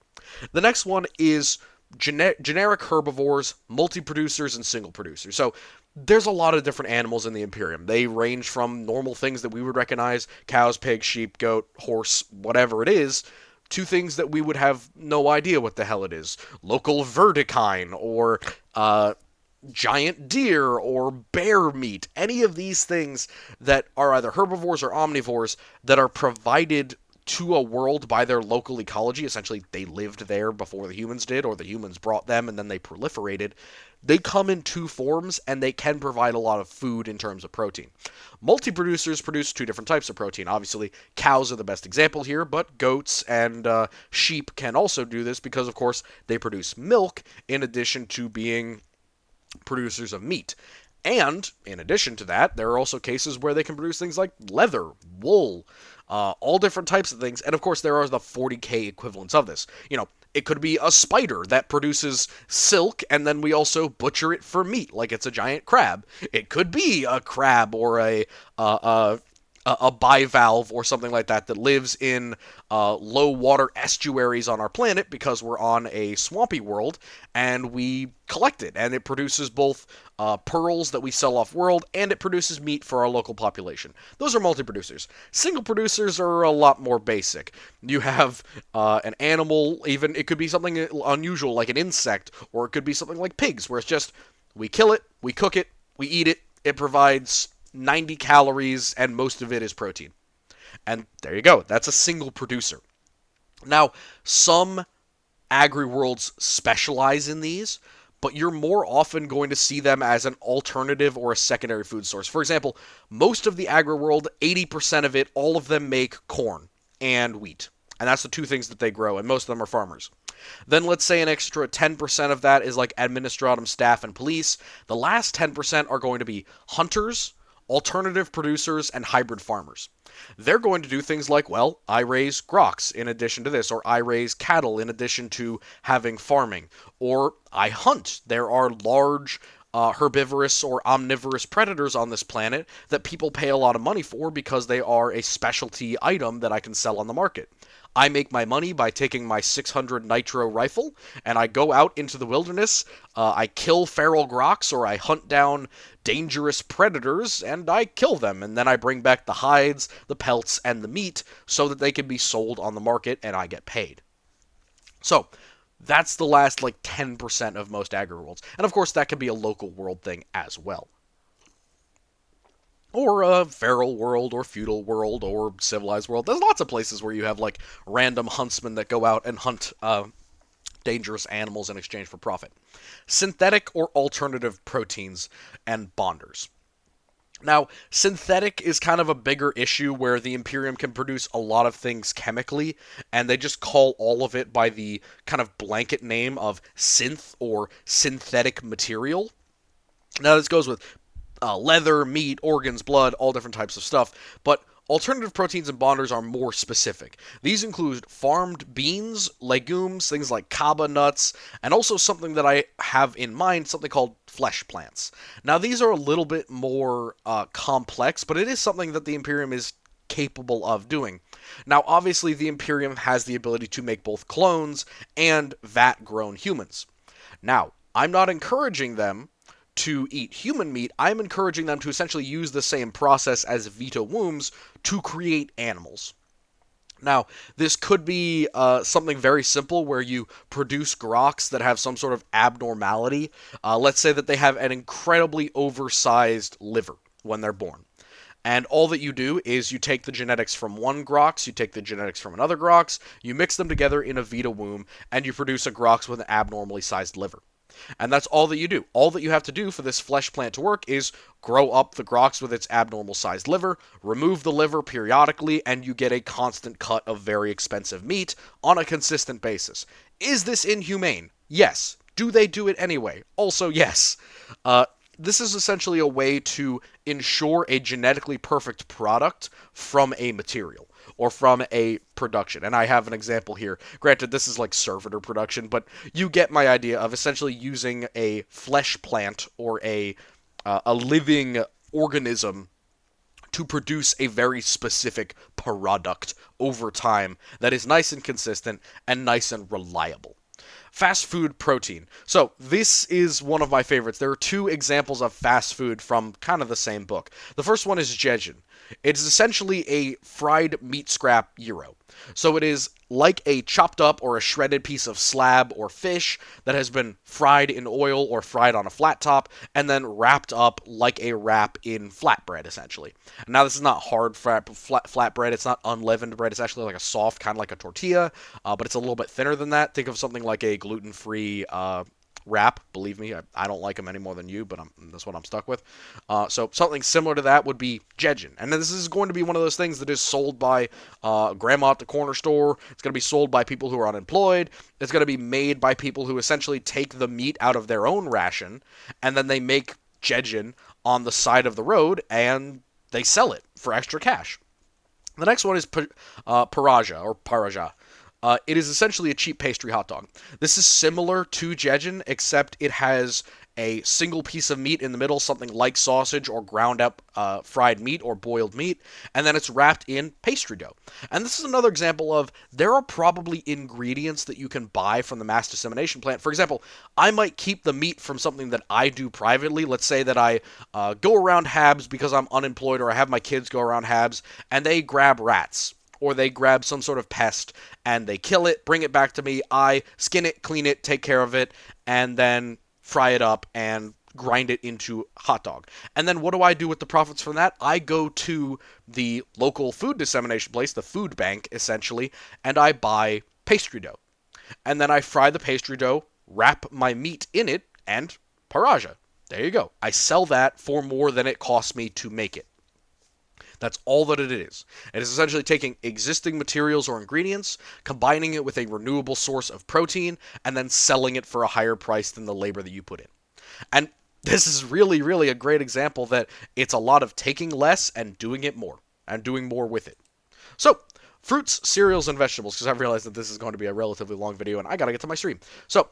The next one is generic herbivores, multi-producers, and single producers. So there's a lot of different animals in the Imperium. They range from normal things that we would recognize, cows, pigs, sheep, goat, horse, whatever it is, to things that we would have no idea what the hell it is. Local verdicine, or giant deer, or bear meat. Any of these things that are either herbivores or omnivores that are provided to a world by their local ecology. Essentially, they lived there before the humans did, or the humans brought them and then they proliferated. They come in two forms, and they can provide a lot of food in terms of protein. Multi-producers produce two different types of protein. Obviously, cows are the best example here, but goats and sheep can also do this because, of course, they produce milk in addition to being producers of meat. And, in addition to that, there are also cases where they can produce things like leather, wool, all different types of things. And, of course, there are the 40K equivalents of this. It could be a spider that produces silk, and then we also butcher it for meat, like it's a giant crab. It could be a crab or a bivalve or something like that that lives in low water estuaries on our planet because we're on a swampy world and we collect it, and it produces both pearls that we sell off world and it produces meat for our local population. Those are multi-producers. Single producers are a lot more basic. You have an animal, even it could be something unusual like an insect, or it could be something like pigs where it's just we kill it, we cook it, we eat it, it provides 90 calories, and most of it is protein. And there you go. That's a single producer. Now, some agri-worlds specialize in these, but you're more often going to see them as an alternative or a secondary food source. For example, most of the agri-world, 80% of it, all of them make corn and wheat. And that's the two things that they grow, and most of them are farmers. Then let's say an extra 10% of that is like administratum, staff, and police. The last 10% are going to be hunters, alternative producers, and hybrid farmers. They're going to do things like, well, I raise groks in addition to this, or I raise cattle in addition to having farming, or I hunt. There are large herbivorous or omnivorous predators on this planet that people pay a lot of money for because they are a specialty item that I can sell on the market. I make my money by taking my 600 nitro rifle, and I go out into the wilderness, I kill feral groks, or I hunt down dangerous predators, and I kill them, and then I bring back the hides, the pelts, and the meat so that they can be sold on the market, and I get paid. So, that's the last, 10% of most agri-worlds. And of course, that can be a local world thing as well. Or a feral world, or feudal world, or civilized world. There's lots of places where you have, random huntsmen that go out and hunt dangerous animals in exchange for profit. Synthetic or alternative proteins and bonders. Now, synthetic is kind of a bigger issue where the Imperium can produce a lot of things chemically, and they just call all of it by the kind of blanket name of synth or synthetic material. Now, this goes with leather, meat, organs, blood, all different types of stuff, but alternative proteins and bonders are more specific. These include farmed beans, legumes, things like kaba nuts, and also something that I have in mind, something called flesh plants. Now, these are a little bit more complex, but it is something that the Imperium is capable of doing. Now, obviously, the Imperium has the ability to make both clones and vat-grown humans. Now, I'm not encouraging them to eat human meat. I'm encouraging them to essentially use the same process as Vita wombs to create animals. Now, this could be something very simple where you produce groks that have some sort of abnormality. Let's say that they have an incredibly oversized liver when they're born. And all that you do is you take the genetics from one grox, you take the genetics from another grox, you mix them together in a Vita womb, and you produce a grox with an abnormally sized liver. And that's all that you do. All that you have to do for this flesh plant to work is grow up the grox with its abnormal sized liver, remove the liver periodically, and you get a constant cut of very expensive meat on a consistent basis. Is this inhumane? Yes. Do they do it anyway? Also, yes. This is essentially a way to ensure a genetically perfect product from a material or from a production. And I have an example here. Granted, this is like servitor production, but you get my idea of essentially using a flesh plant or a living organism to produce a very specific product over time that is nice and consistent and nice and reliable. Fast food protein. So, this is one of my favorites. There are two examples of fast food from kind of the same book. The first one is jejin. It is essentially a fried meat scrap gyro. So it is like a chopped up or a shredded piece of slab or fish that has been fried in oil or fried on a flat top and then wrapped up like a wrap in flatbread, essentially. Now, this is not hard flatbread. It's not unleavened bread. It's actually like a soft, kind of like a tortilla, but it's a little bit thinner than that. Think of something like a gluten-free wrap. Believe me, I don't like them any more than you, but that's what I'm stuck with. So something similar to that would be jejin. And then this is going to be one of those things that is sold by grandma at the corner store. It's going to be sold by people who are unemployed. It's going to be made by people who essentially take the meat out of their own ration, and then they make jejin on the side of the road, and they sell it for extra cash. The next one is paraja. It is essentially a cheap pastry hot dog. This is similar to jejin, except it has a single piece of meat in the middle, something like sausage or ground up fried meat or boiled meat, and then it's wrapped in pastry dough. And this is another example of there are probably ingredients that you can buy from the mass dissemination plant. For example, I might keep the meat from something that I do privately. Let's say that I go around Habs because I'm unemployed, or I have my kids go around Habs, and they grab rats, or they grab some sort of pest and they kill it, bring it back to me, I skin it, clean it, take care of it, and then fry it up and grind it into hot dog. And then what do I do with the profits from that? I go to the local food dissemination place, the food bank essentially, and I buy pastry dough. And then I fry the pastry dough, wrap my meat in it, and paraja. There you go. I sell that for more than it costs me to make it. That's all that it is. It is essentially taking existing materials or ingredients, combining it with a renewable source of protein, and then selling it for a higher price than the labor that you put in. And this is really, really a great example that it's a lot of taking less and doing it more, and doing more with it. So, fruits, cereals, and vegetables, because I've realized that this is going to be a relatively long video, and I gotta get to my stream. So,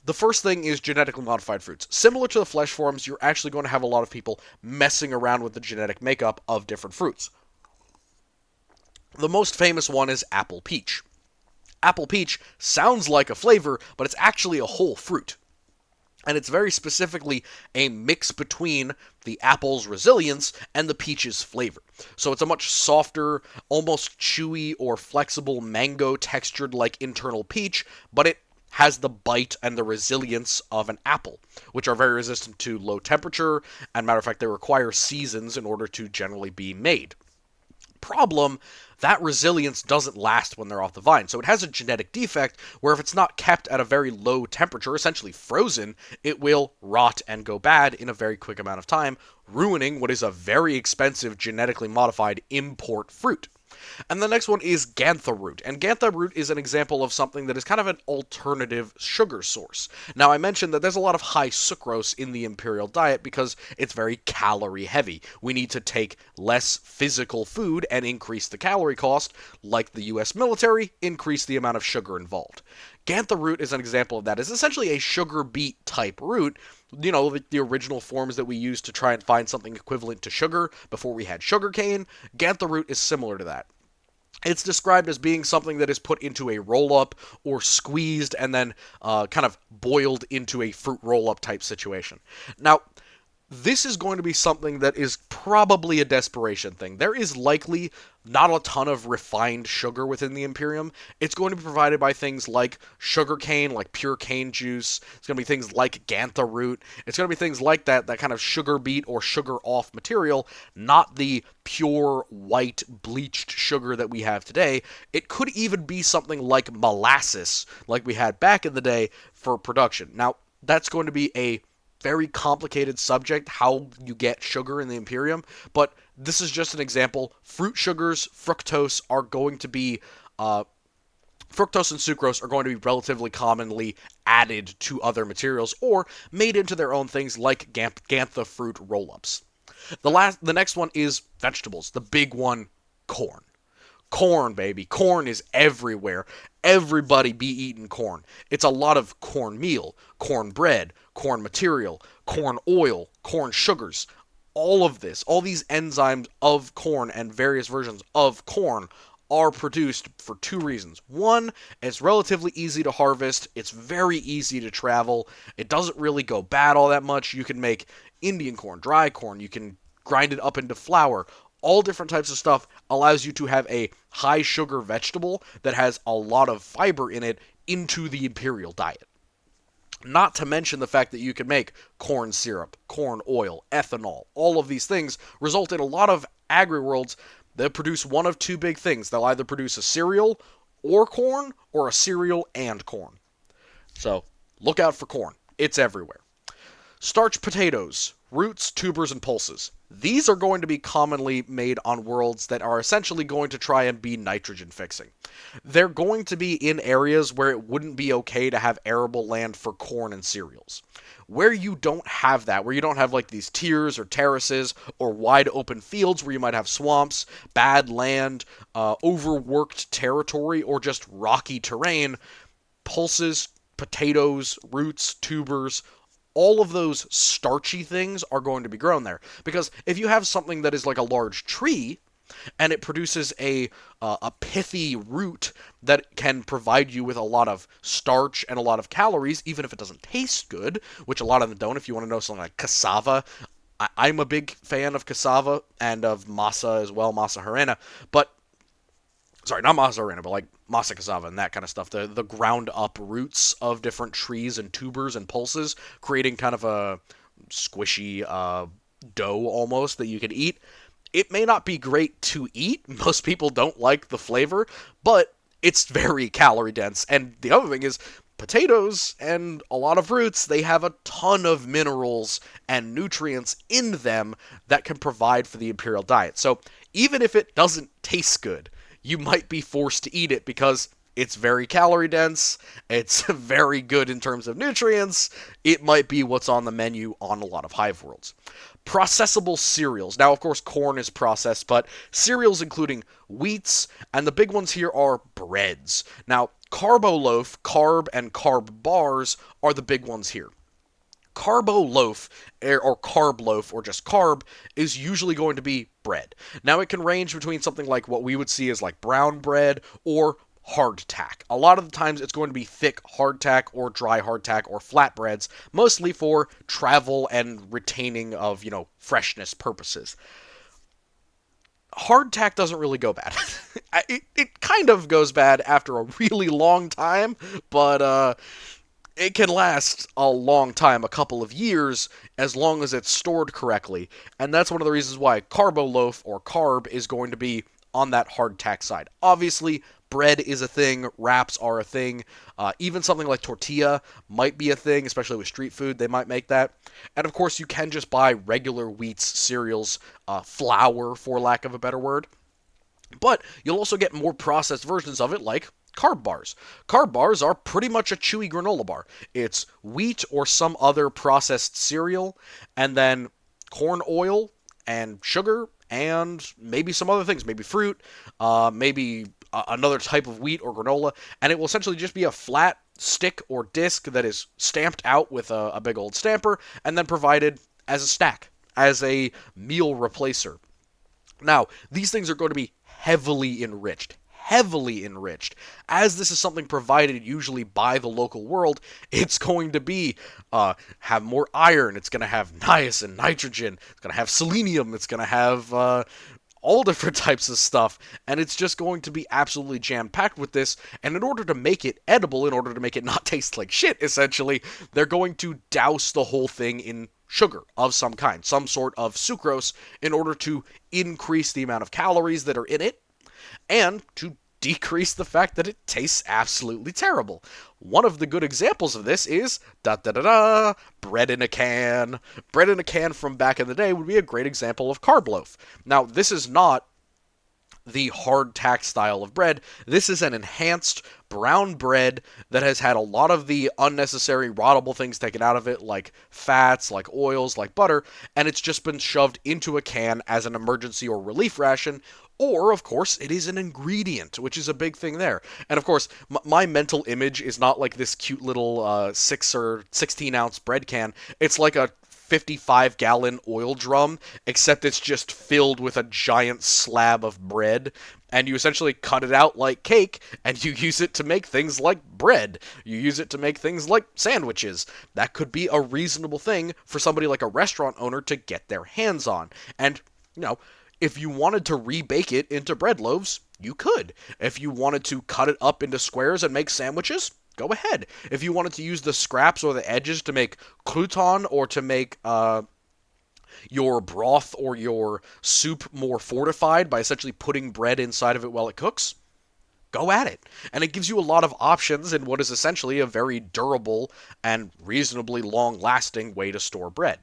the first thing is genetically modified fruits. Similar to the flesh forms, you're actually going to have a lot of people messing around with the genetic makeup of different fruits. The most famous one is apple peach. Apple peach sounds like a flavor, but it's actually a whole fruit. And it's very specifically a mix between the apple's resilience and the peach's flavor. So it's a much softer, almost chewy or flexible mango textured like internal peach, but it has the bite and the resilience of an apple, which are very resistant to low temperature, and matter of fact, they require seasons in order to generally be made. Problem, that resilience doesn't last when they're off the vine, so it has a genetic defect where if it's not kept at a very low temperature, essentially frozen, it will rot and go bad in a very quick amount of time, ruining what is a very expensive genetically modified import fruit. And the next one is gantha root. And gantha root is an example of something that is kind of an alternative sugar source. Now, I mentioned that there's a lot of high sucrose in the Imperial diet because it's very calorie heavy. We need to take less physical food and increase the calorie cost, like the US military, increase the amount of sugar involved. Gantha root is an example of that. It's essentially a sugar beet type root, you know, the original forms that we used to try and find something equivalent to sugar before we had sugar cane. Gantha root is similar to that. It's described as being something that is put into a roll-up or squeezed and then kind of boiled into a fruit roll-up type situation. Now, this is going to be something that is probably a desperation thing. There is likely not a ton of refined sugar within the Imperium. It's going to be provided by things like sugar cane, like pure cane juice. It's going to be things like gantha root. It's going to be things like that, that kind of sugar beet or sugar off material, not the pure white bleached sugar that we have today. It could even be something like molasses, like we had back in the day for production. Now, that's going to be a very complicated subject, how you get sugar in the Imperium, but this is just an example. Fruit sugars, fructose, are going to be, fructose and sucrose are going to be relatively commonly added to other materials or made into their own things like gantha fruit roll-ups. The next one is vegetables. The big one, corn. Corn, baby. Corn is everywhere. Everybody be eating corn. It's a lot of cornmeal, corn bread, corn material, corn oil, corn sugars. All of this, all these enzymes of corn and various versions of corn are produced for two reasons. One, it's relatively easy to harvest. It's very easy to travel. It doesn't really go bad all that much. You can make Indian corn, dry corn. You can grind it up into flour. All different types of stuff allows you to have a high sugar vegetable that has a lot of fiber in it into the Imperial diet. Not to mention the fact that you can make corn syrup, corn oil, ethanol. All of these things result in a lot of agri-worlds that produce one of two big things. They'll either produce a cereal or corn, or a cereal and corn. So, look out for corn. It's everywhere. Starch potatoes, roots, tubers, and pulses. These are going to be commonly made on worlds that are essentially going to try and be nitrogen fixing. They're going to be in areas where it wouldn't be okay to have arable land for corn and cereals. Where you don't have that, where you don't have like these tiers or terraces or wide open fields where you might have swamps, bad land, overworked territory, or just rocky terrain, pulses, potatoes, roots, tubers, all of those starchy things are going to be grown there. Because if you have something that is like a large tree, and it produces a pithy root that can provide you with a lot of starch and a lot of calories, even if it doesn't taste good, which a lot of them don't. If you want to know something like cassava, I'm a big fan of cassava and of masa as well, masa harina, but sorry, not masa harina, but like masa cassava and that kind of stuff. The ground up roots of different trees and tubers and pulses, creating kind of a squishy dough almost that you can eat. It may not be great to eat. Most people don't like the flavor, but it's very calorie dense. And the other thing is, potatoes and a lot of roots, they have a ton of minerals and nutrients in them that can provide for the Imperial diet. So even if it doesn't taste good, you might be forced to eat it because it's very calorie dense, it's very good in terms of nutrients, it might be what's on the menu on a lot of hive worlds. Processable cereals. Now, of course, corn is processed, but cereals including wheats, and the big ones here are breads. Now, carbo loaf, carb, and carb bars are the big ones here. Carbo loaf, or carb loaf, or just carb, is usually going to be bread. Now, it can range between something like what we would see as like brown bread or hardtack. A lot of the times it's going to be thick hardtack or dry hardtack or flatbreads, mostly for travel and retaining of, freshness purposes. Hardtack doesn't really go bad. it kind of goes bad after a really long time, but it can last a long time, a couple of years, as long as it's stored correctly. And that's one of the reasons why carbo loaf or carb is going to be on that hardtack side. Obviously, bread is a thing, wraps are a thing, even something like tortilla might be a thing, especially with street food, they might make that. And of course, you can just buy regular wheats, cereals, flour, for lack of a better word. But you'll also get more processed versions of it, like carb bars. Carb bars are pretty much a chewy granola bar. It's wheat or some other processed cereal, and then corn oil and sugar, and maybe some other things, maybe fruit, maybe another type of wheat or granola, and it will essentially just be a flat stick or disc that is stamped out with a big old stamper, and then provided as a snack, as a meal replacer. Now, these things are going to be heavily enriched, heavily enriched. As this is something provided usually by the local world, it's going to be have more iron, it's going to have niacin, nitrogen, it's going to have selenium, it's going to have all different types of stuff, and it's just going to be absolutely jam-packed with this, and in order to make it edible, in order to make it not taste like shit, essentially, they're going to douse the whole thing in sugar of some kind, some sort of sucrose, in order to increase the amount of calories that are in it, and to decrease the fact that it tastes absolutely terrible. One of the good examples of this is bread in a can. Bread in a can from back in the day would be a great example of carb loaf. Now, this is not the hardtack style of bread. This is an enhanced brown bread that has had a lot of the unnecessary rottable things taken out of it, like fats, like oils, like butter, and it's just been shoved into a can as an emergency or relief ration. Or, of course, it is an ingredient, which is a big thing there. And, of course, my mental image is not like this cute little 6 or 16-ounce bread can. It's like a 55-gallon oil drum, except it's just filled with a giant slab of bread, and you essentially cut it out like cake, and you use it to make things like bread. You use it to make things like sandwiches. That could be a reasonable thing for somebody like a restaurant owner to get their hands on. And, if you wanted to rebake it into bread loaves, you could. If you wanted to cut it up into squares and make sandwiches, go ahead. If you wanted to use the scraps or the edges to make crouton or to make your broth or your soup more fortified by essentially putting bread inside of it while it cooks, go at it. And it gives you a lot of options in what is essentially a very durable and reasonably long-lasting way to store bread.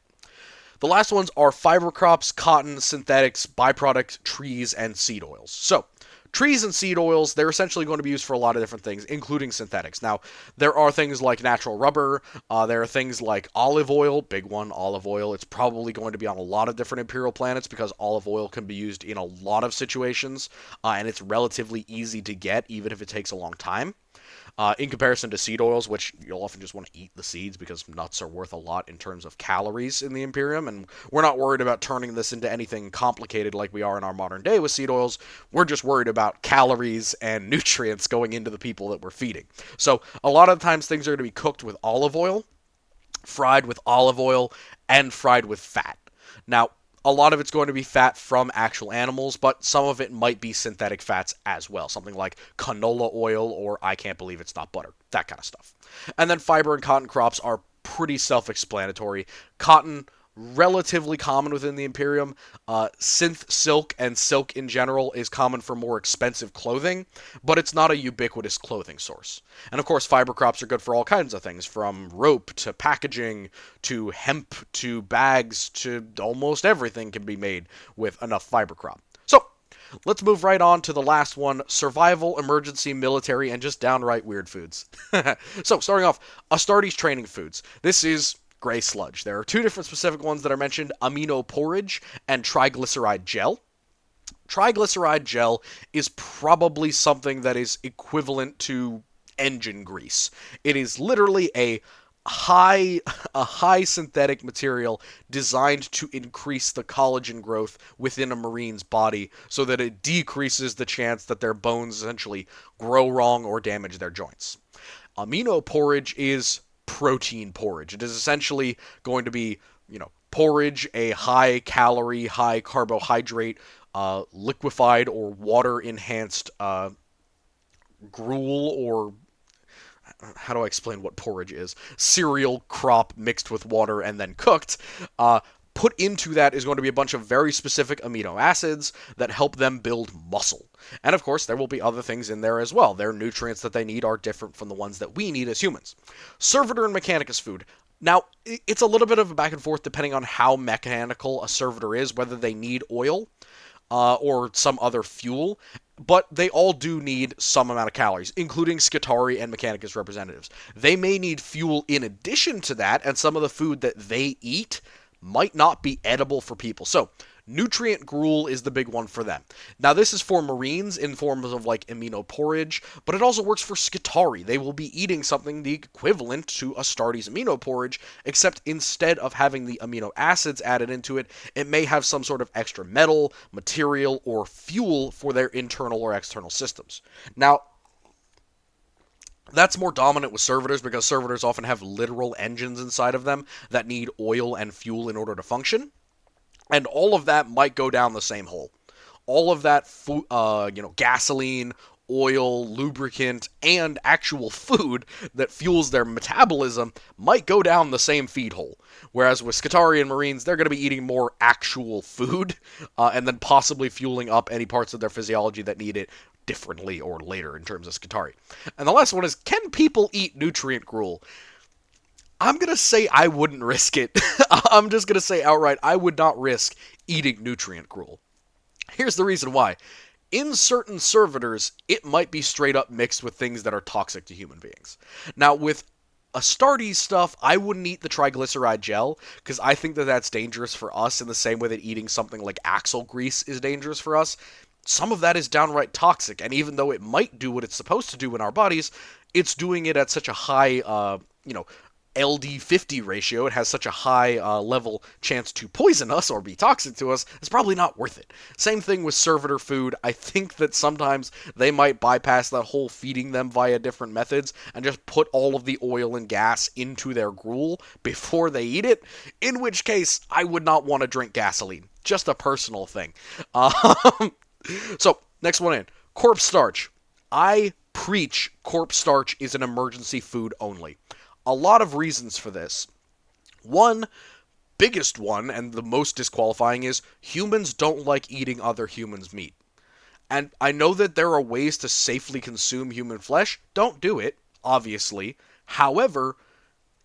The last ones are fiber crops, cotton, synthetics, byproduct, trees, and seed oils. So, trees and seed oils, they're essentially going to be used for a lot of different things, including synthetics. Now, there are things like natural rubber, there are things like olive oil, big one, olive oil. It's probably going to be on a lot of different Imperial planets because olive oil can be used in a lot of situations, and it's relatively easy to get, even if it takes a long time. In comparison to seed oils, which you'll often just want to eat the seeds because nuts are worth a lot in terms of calories in the Imperium, and we're not worried about turning this into anything complicated like we are in our modern day with seed oils. We're just worried about calories and nutrients going into the people that we're feeding. So a lot of times things are going to be cooked with olive oil, fried with olive oil, and fried with fat. Now, a lot of it's going to be fat from actual animals, but some of it might be synthetic fats as well. Something like canola oil or I can't believe it's not butter. That kind of stuff. And then fiber and cotton crops are pretty self-explanatory. Cotton, relatively common within the Imperium. Synth silk and silk in general is common for more expensive clothing, but it's not a ubiquitous clothing source. And of course, fiber crops are good for all kinds of things, from rope to packaging to hemp to bags to almost everything can be made with enough fiber crop. So, let's move right on to the last one, survival, emergency, military, and just downright weird foods. So, starting off, Astartes training foods. This is gray sludge. There are two different specific ones that are mentioned, amino porridge and triglyceride gel. Triglyceride gel is probably something that is equivalent to engine grease. It is literally a high synthetic material designed to increase the collagen growth within a marine's body so that it decreases the chance that their bones essentially grow wrong or damage their joints. Amino porridge is protein porridge. It is essentially going to be, porridge, a high-calorie, high-carbohydrate, liquefied or water-enhanced gruel, or how do I explain what porridge is? Cereal crop mixed with water and then cooked. Put into that is going to be a bunch of very specific amino acids that help them build muscle. And of course, there will be other things in there as well. Their nutrients that they need are different from the ones that we need as humans. Servitor and Mechanicus food. Now, it's a little bit of a back and forth depending on how mechanical a servitor is, whether they need oil or some other fuel, but they all do need some amount of calories, including Skitarii and Mechanicus representatives. They may need fuel in addition to that, and some of the food that they eat might not be edible for people. So, Nutrient gruel is the big one for them. Now, this is for Marines in forms of like amino porridge, but it also works for Skitarii. They will be eating something the equivalent to Astartes amino porridge, except instead of having the amino acids added into it, it may have some sort of extra metal, material, or fuel for their internal or external systems. Now, that's more dominant with servitors because servitors often have literal engines inside of them that need oil and fuel in order to function, and all of that might go down the same hole. All of that, gasoline, oil, lubricant, and actual food that fuels their metabolism might go down the same feed hole. Whereas with Skitarii and Marines, they're going to be eating more actual food, and then possibly fueling up any parts of their physiology that need it differently or later in terms of Skitarii. And the last one is, can people eat nutrient gruel? I'm going to say I wouldn't risk it. I'm just going to say outright, I would not risk eating nutrient gruel. Here's the reason why. In certain servitors, it might be straight up mixed with things that are toxic to human beings. Now, with Astartes stuff, I wouldn't eat the triglyceride gel, because I think that that's dangerous for us in the same way that eating something like axle grease is dangerous for us. Some of that is downright toxic, and even though it might do what it's supposed to do in our bodies, it's doing it at such a high, LD50 ratio, it has such a high level chance to poison us or be toxic to us, it's probably not worth it. Same thing with servitor food. I think that sometimes they might bypass that whole feeding them via different methods and just put all of the oil and gas into their gruel before they eat it, in which case I would not want to drink gasoline. Just a personal thing. So, next one in. Corpse starch. I preach corpse starch is an emergency food only. A lot of reasons for this. One, biggest one, and the most disqualifying, is humans don't like eating other humans' meat. And I know that there are ways to safely consume human flesh. Don't do it, obviously. However,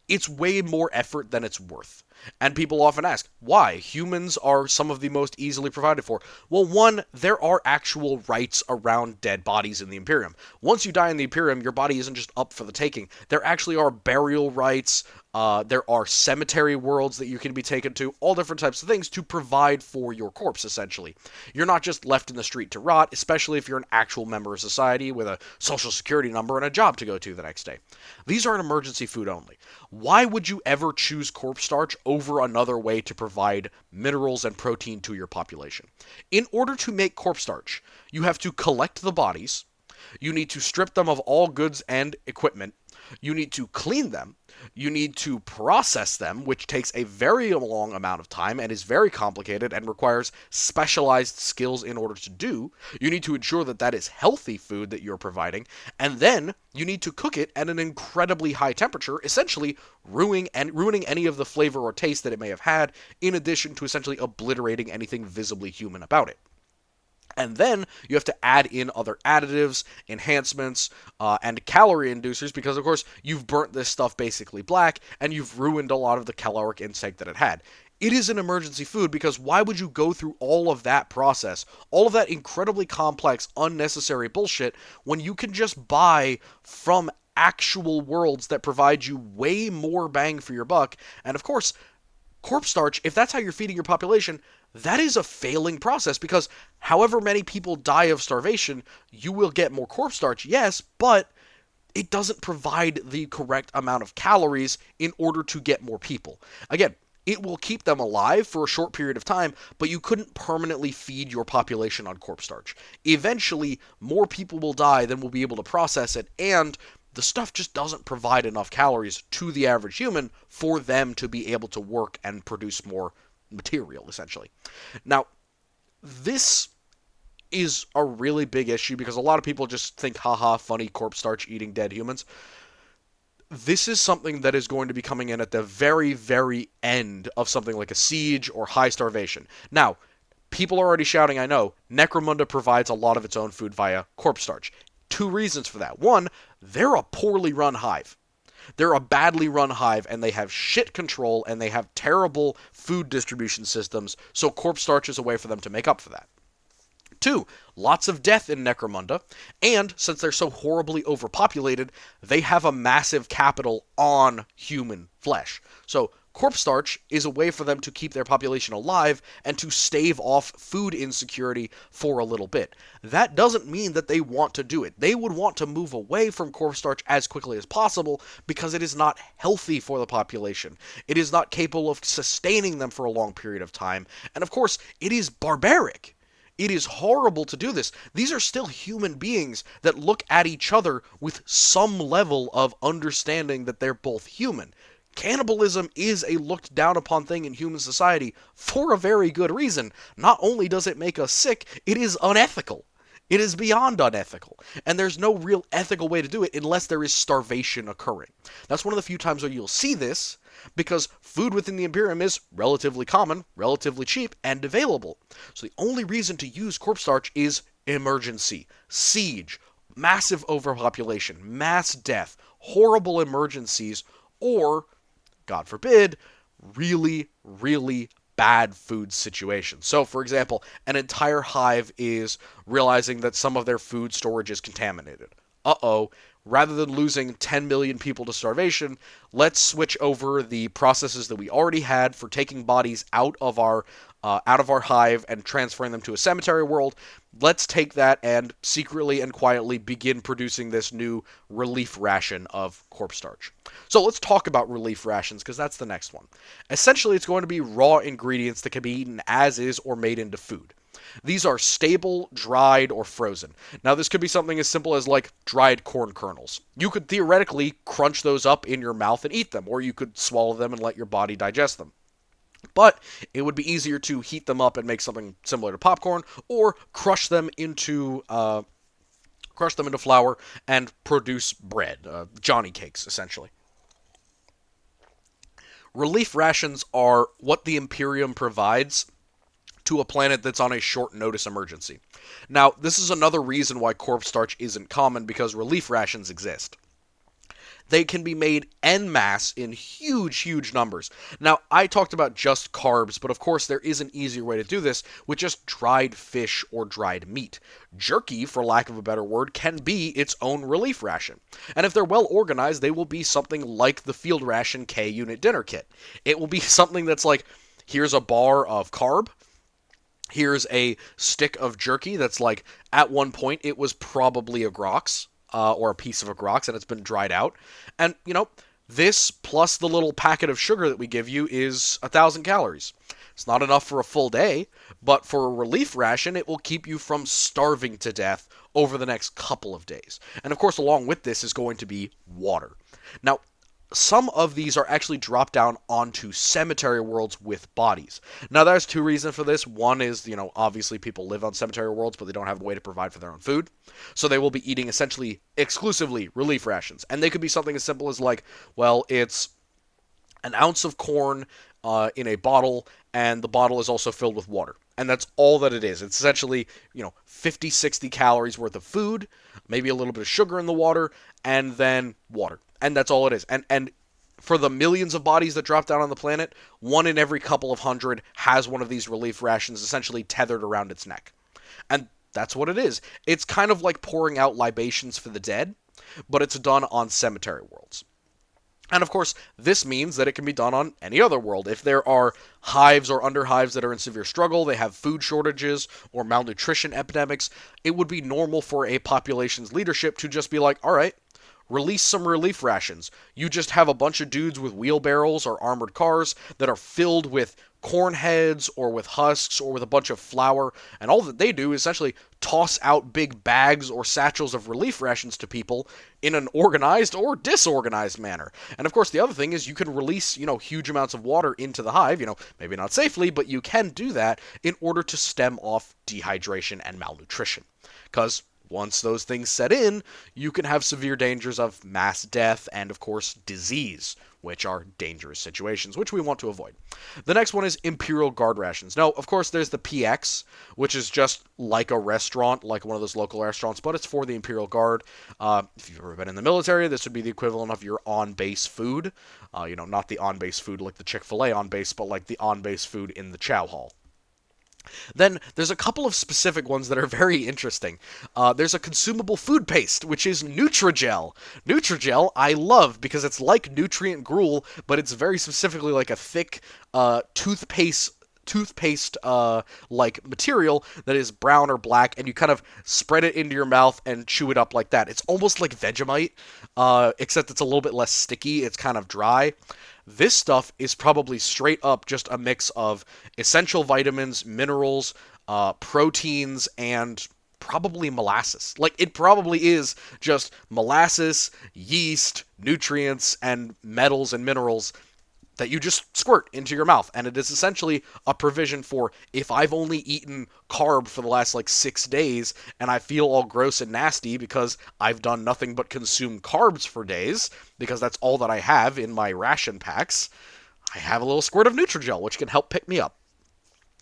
it's way more effort than it's worth. And people often ask, why? Humans are some of the most easily provided for. Well, one, there are actual rights around dead bodies in the Imperium. Once you die in the Imperium, your body isn't just up for the taking. There actually are burial rights, there are cemetery worlds that you can be taken to, all different types of things to provide for your corpse, essentially. You're not just left in the street to rot, especially if you're an actual member of society with a social security number and a job to go to the next day. These are an emergency food only. Why would you ever choose corpse starch over another way to provide minerals and protein to your population? In order to make corpse starch, you have to collect the bodies, you need to strip them of all goods and equipment, you need to clean them, you need to process them, which takes a very long amount of time and is very complicated and requires specialized skills in order to do. You need to ensure that that is healthy food that you're providing, and then you need to cook it at an incredibly high temperature, essentially ruining any of the flavor or taste that it may have had, in addition to essentially obliterating anything visibly human about it. And then you have to add in other additives, enhancements, and calorie inducers because, of course, you've burnt this stuff basically black and you've ruined a lot of the caloric intake that it had. It is an emergency food because why would you go through all of that process, all of that incredibly complex, unnecessary bullshit, when you can just buy from actual worlds that provide you way more bang for your buck? And, of course, corpse starch, if that's how you're feeding your population, that is a failing process because however many people die of starvation, you will get more corpse starch, yes, but it doesn't provide the correct amount of calories in order to get more people. Again, it will keep them alive for a short period of time, but you couldn't permanently feed your population on corpse starch. Eventually, more people will die than will be able to process it, and the stuff just doesn't provide enough calories to the average human for them to be able to work and produce more material, essentially. Now, this is a really big issue because a lot of people just think, haha, funny corpse starch eating dead humans. This is something that is going to be coming in at the very, very end of something like a siege or high starvation. Now, people are already shouting, I know, Necromunda provides a lot of its own food via corpse starch. Two reasons for that. One, they're a poorly run hive. They're a badly run hive, and they have shit control, and they have terrible food distribution systems, so corpse starch is a way for them to make up for that. Two, lots of death in Necromunda, and since they're so horribly overpopulated, they have a massive capital on human flesh. So Corpse starch is a way for them to keep their population alive and to stave off food insecurity for a little bit. That doesn't mean that they want to do it. They would want to move away from corpse starch as quickly as possible because it is not healthy for the population. It is not capable of sustaining them for a long period of time. And of course, it is barbaric. It is horrible to do this. These are still human beings that look at each other with some level of understanding that they're both human. Cannibalism is a looked down upon thing in human society for a very good reason. Not only does it make us sick, it is unethical. It is beyond unethical. And there's no real ethical way to do it unless there is starvation occurring. That's one of the few times where you'll see this, because food within the Imperium is relatively common, relatively cheap, and available. So the only reason to use corpse starch is emergency, siege, massive overpopulation, mass death, horrible emergencies, or God forbid, really, really bad food situations. So, for example, an entire hive is realizing that some of their food storage is contaminated. Uh-oh. Rather than losing 10 million people to starvation, let's switch over the processes that we already had for taking bodies out of our hive and transferring them to a cemetery world. Let's take that and secretly and quietly begin producing this new relief ration of corpse starch. So let's talk about relief rations, because that's the next one. Essentially, it's going to be raw ingredients that can be eaten as is or made into food. These are stable, dried, or frozen. Now, this could be something as simple as, like, dried corn kernels. You could theoretically crunch those up in your mouth and eat them, or you could swallow them and let your body digest them. But it would be easier to heat them up and make something similar to popcorn, or crush them into flour and produce bread, Johnny cakes, essentially. Relief rations are what the Imperium provides to a planet that's on a short notice emergency. Now, this is another reason why corpse starch isn't common, because relief rations exist. They can be made en masse in huge, huge numbers. Now, I talked about just carbs, but of course there is an easier way to do this with just dried fish or dried meat. Jerky, for lack of a better word, can be its own relief ration. And if they're well organized, they will be something like the Field Ration K-Unit dinner kit. It will be something that's like, here's a bar of carb, here's a stick of jerky that's like, at one point it was probably a Grox, or a piece of a Grox, and it's been dried out. And, this plus the little packet of sugar that we give you is 1,000 calories. It's not enough for a full day, but for a relief ration, it will keep you from starving to death over the next couple of days. And of course, along with this is going to be water. Now, some of these are actually dropped down onto cemetery worlds with bodies. Now, there's two reasons for this. One is, obviously people live on cemetery worlds, but they don't have a way to provide for their own food. So they will be eating essentially exclusively relief rations. And they could be something as simple as like, well, it's an ounce of corn in a bottle, and the bottle is also filled with water. And that's all that it is. It's essentially, 50, 60 calories worth of food, maybe a little bit of sugar in the water, and then water. And that's all it is. And for the millions of bodies that drop down on the planet, one in every couple of hundred has one of these relief rations essentially tethered around its neck. And that's what it is. It's kind of like pouring out libations for the dead, but it's done on cemetery worlds. And of course, this means that it can be done on any other world. If there are hives or underhives that are in severe struggle, they have food shortages or malnutrition epidemics, it would be normal for a population's leadership to just be like, all right, release some relief rations. You just have a bunch of dudes with wheelbarrows or armored cars that are filled with corn heads or with husks or with a bunch of flour, and all that they do is essentially toss out big bags or satchels of relief rations to people in an organized or disorganized manner. And of course, the other thing is you can release, huge amounts of water into the hive, maybe not safely, but you can do that in order to stem off dehydration and malnutrition. Because once those things set in, you can have severe dangers of mass death and, of course, disease, which are dangerous situations, which we want to avoid. The next one is Imperial Guard rations. Now, of course, there's the PX, which is just like a restaurant, like one of those local restaurants, but it's for the Imperial Guard. If you've ever been in the military, this would be the equivalent of your on-base food. Not the on-base food like the Chick-fil-A on base, but like the on-base food in the chow hall. Then there's a couple of specific ones that are very interesting. There's a consumable food paste, which is Nutrigel. Nutrigel I love because it's like nutrient gruel, but it's very specifically like a thick toothpaste like material that is brown or black, and you kind of spread it into your mouth and chew it up like that. It's almost like Vegemite, except it's a little bit less sticky. It's kind of dry. This stuff is probably straight up just a mix of essential vitamins, minerals, proteins, and probably molasses. Like, it probably is just molasses, yeast, nutrients, and metals and minerals that you just squirt into your mouth. And it is essentially a provision for if I've only eaten carb for the last like 6 days and I feel all gross and nasty because I've done nothing but consume carbs for days, because that's all that I have in my ration packs, I have a little squirt of Nutrigel, which can help pick me up.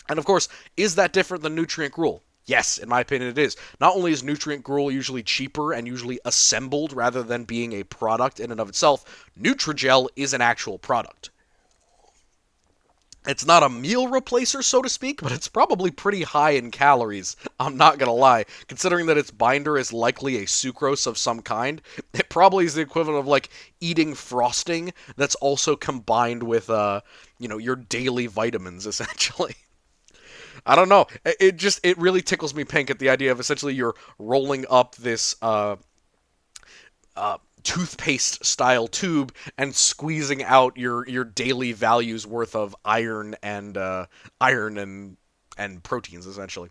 And of course, is that different than nutrient gruel? Yes, in my opinion, it is. Not only is nutrient gruel usually cheaper and usually assembled rather than being a product in and of itself, Nutrigel is an actual product. It's not a meal replacer, so to speak, but it's probably pretty high in calories. I'm not gonna lie. Considering that its binder is likely a sucrose of some kind, it probably is the equivalent of like eating frosting that's also combined with, your daily vitamins, essentially. I don't know. It really tickles me pink at the idea of essentially you're rolling up this toothpaste style tube and squeezing out your daily values worth of iron and proteins, essentially.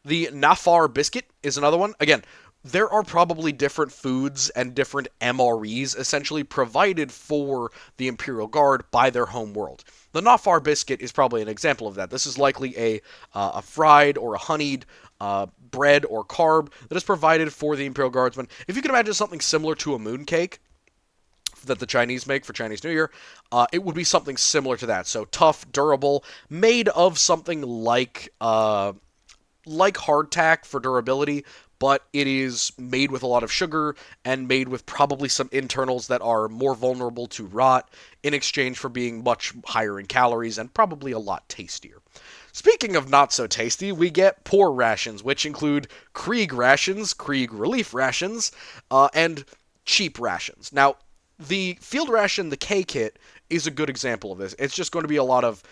The Nafar biscuit is another one. Again, there are probably different foods and different MREs essentially provided for the Imperial Guard by their home world. The Nafar biscuit is probably an example of that. This is likely a fried or a honeyed bread or carb that is provided for the Imperial Guardsmen. If you can imagine something similar to a mooncake that the Chinese make for Chinese New Year, it would be something similar to that. So tough, durable, made of something like hardtack for durability, but it is made with a lot of sugar and made with probably some internals that are more vulnerable to rot in exchange for being much higher in calories and probably a lot tastier. Speaking of not so tasty, we get poor rations, which include Krieg rations, Krieg relief rations, and cheap rations. Now, the field ration, the K kit, is a good example of this. It's just going to be a lot of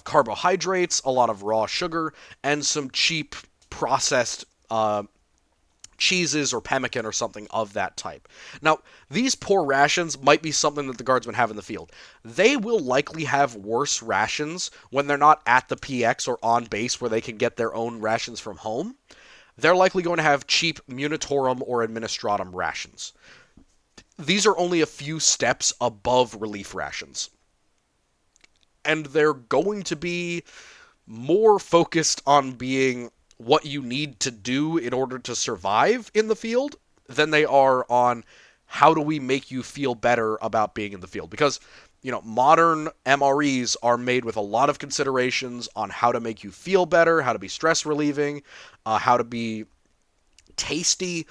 carbohydrates, a lot of raw sugar, and some cheap processed cheeses or pemmican or something of that type. Now, these poor rations might be something that the guardsmen have in the field. They will likely have worse rations when they're not at the PX or on base where they can get their own rations from home. They're likely going to have cheap Munitorum or Administratum rations. These are only a few steps above relief rations. And they're going to be more focused on being what you need to do in order to survive in the field than they are on how do we make you feel better about being in the field. Because, modern MREs are made with a lot of considerations on how to make you feel better, how to be stress relieving, how to be tasty.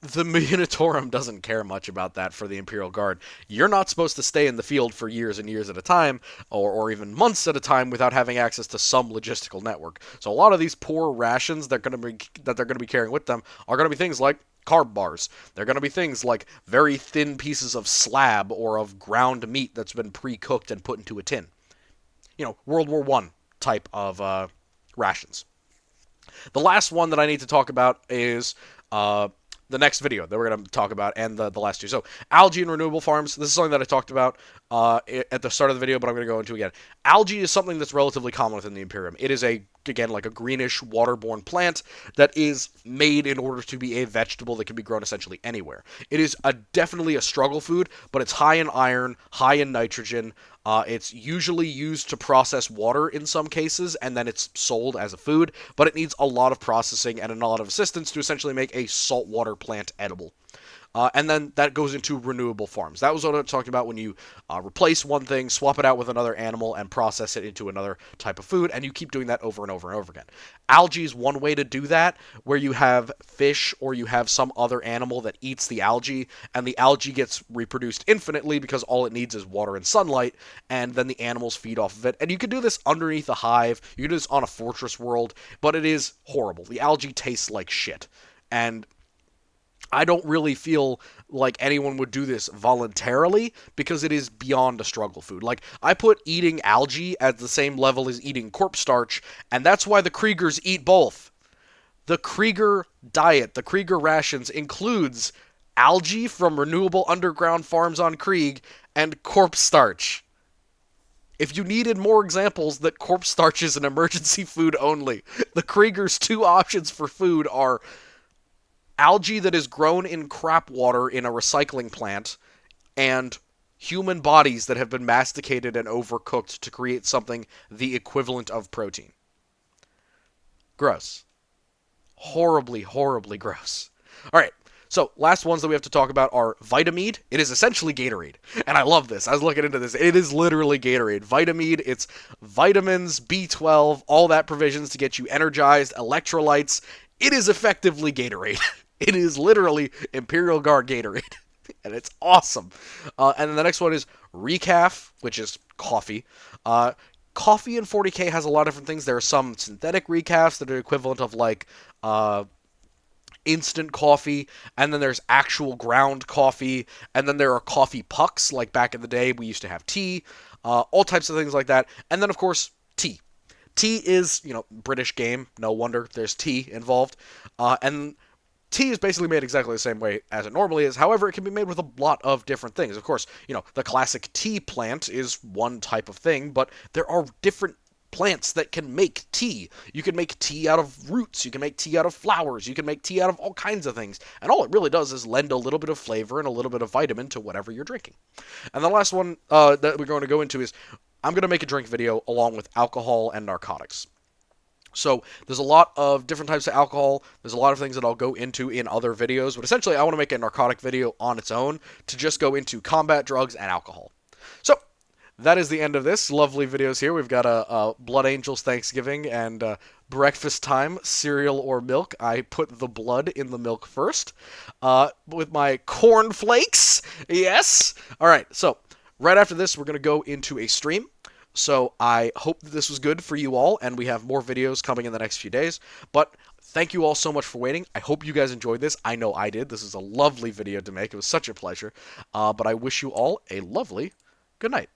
The Munitorum doesn't care much about that for the Imperial Guard. You're not supposed to stay in the field for years and years at a time, or even months at a time, without having access to some logistical network. So a lot of these poor rations that they're going to be carrying with them are going to be things like carb bars. They're going to be things like very thin pieces of slab or of ground meat that's been pre-cooked and put into a tin. World War I type of rations. The last one that I need to talk about is the next video that we're going to talk about, and the last two. So, algae and renewable farms. This is something that I talked about at the start of the video, but I'm going to go into again. Algae is something that's relatively common within the Imperium. It is again, like a greenish, waterborne plant that is made in order to be a vegetable that can be grown essentially anywhere. It is definitely a struggle food, but it's high in iron, high in nitrogen. It's usually used to process water in some cases, and then it's sold as a food, but it needs a lot of processing and a lot of assistance to essentially make a saltwater plant edible. And then that goes into renewable farms. That was what I was talking about when you replace one thing, swap it out with another animal, and process it into another type of food, and you keep doing that over and over and over again. Algae is one way to do that, where you have fish or you have some other animal that eats the algae, and the algae gets reproduced infinitely because all it needs is water and sunlight, and then the animals feed off of it. And you can do this underneath a hive, you can do this on a fortress world, but it is horrible. The algae tastes like shit. And I don't really feel like anyone would do this voluntarily because it is beyond a struggle food. Like, I put eating algae at the same level as eating corpse starch, and that's why the Kriegers eat both. The Krieger diet, the Krieger rations, includes algae from renewable underground farms on Krieg and corpse starch. If you needed more examples that corpse starch is an emergency food only, the Krieger's two options for food are algae that is grown in crap water in a recycling plant, and human bodies that have been masticated and overcooked to create something the equivalent of protein. Gross. Horribly, horribly gross. Alright, so last ones that we have to talk about are Vitamede. It is essentially Gatorade. And I love this. I was looking into this. It is literally Gatorade. Vitamede, it's vitamins, B12, all that provisions to get you energized, electrolytes. It is effectively Gatorade. It is literally Imperial Guard Gatorade. And it's awesome. And then the next one is Recaf, which is coffee. Coffee in 40k has a lot of different things. There are some synthetic recafs that are equivalent of like instant coffee, and then there's actual ground coffee, and then there are coffee pucks, like back in the day we used to have tea, all types of things like that. And then, of course, tea. Tea is, British game. No wonder there's tea involved. And tea is basically made exactly the same way as it normally is. However, it can be made with a lot of different things. Of course, the classic tea plant is one type of thing, but there are different plants that can make tea. You can make tea out of roots, you can make tea out of flowers, you can make tea out of all kinds of things. And all it really does is lend a little bit of flavor and a little bit of vitamin to whatever you're drinking. And the last one that we're going to go into is I'm going to make a drink video along with alcohol and narcotics. So there's a lot of different types of alcohol. There's a lot of things that I'll go into in other videos. But essentially, I want to make a narcotic video on its own to just go into combat drugs and alcohol. So that is the end of this. Lovely videos here. We've got a Blood Angels Thanksgiving and breakfast time, cereal or milk. I put the blood in the milk first with my cornflakes. Yes. All right. So right after this, we're going to go into a stream. So I hope that this was good for you all, and we have more videos coming in the next few days. But thank you all so much for waiting. I hope you guys enjoyed this. I know I did. This is a lovely video to make. It was such a pleasure. But I wish you all a lovely good night.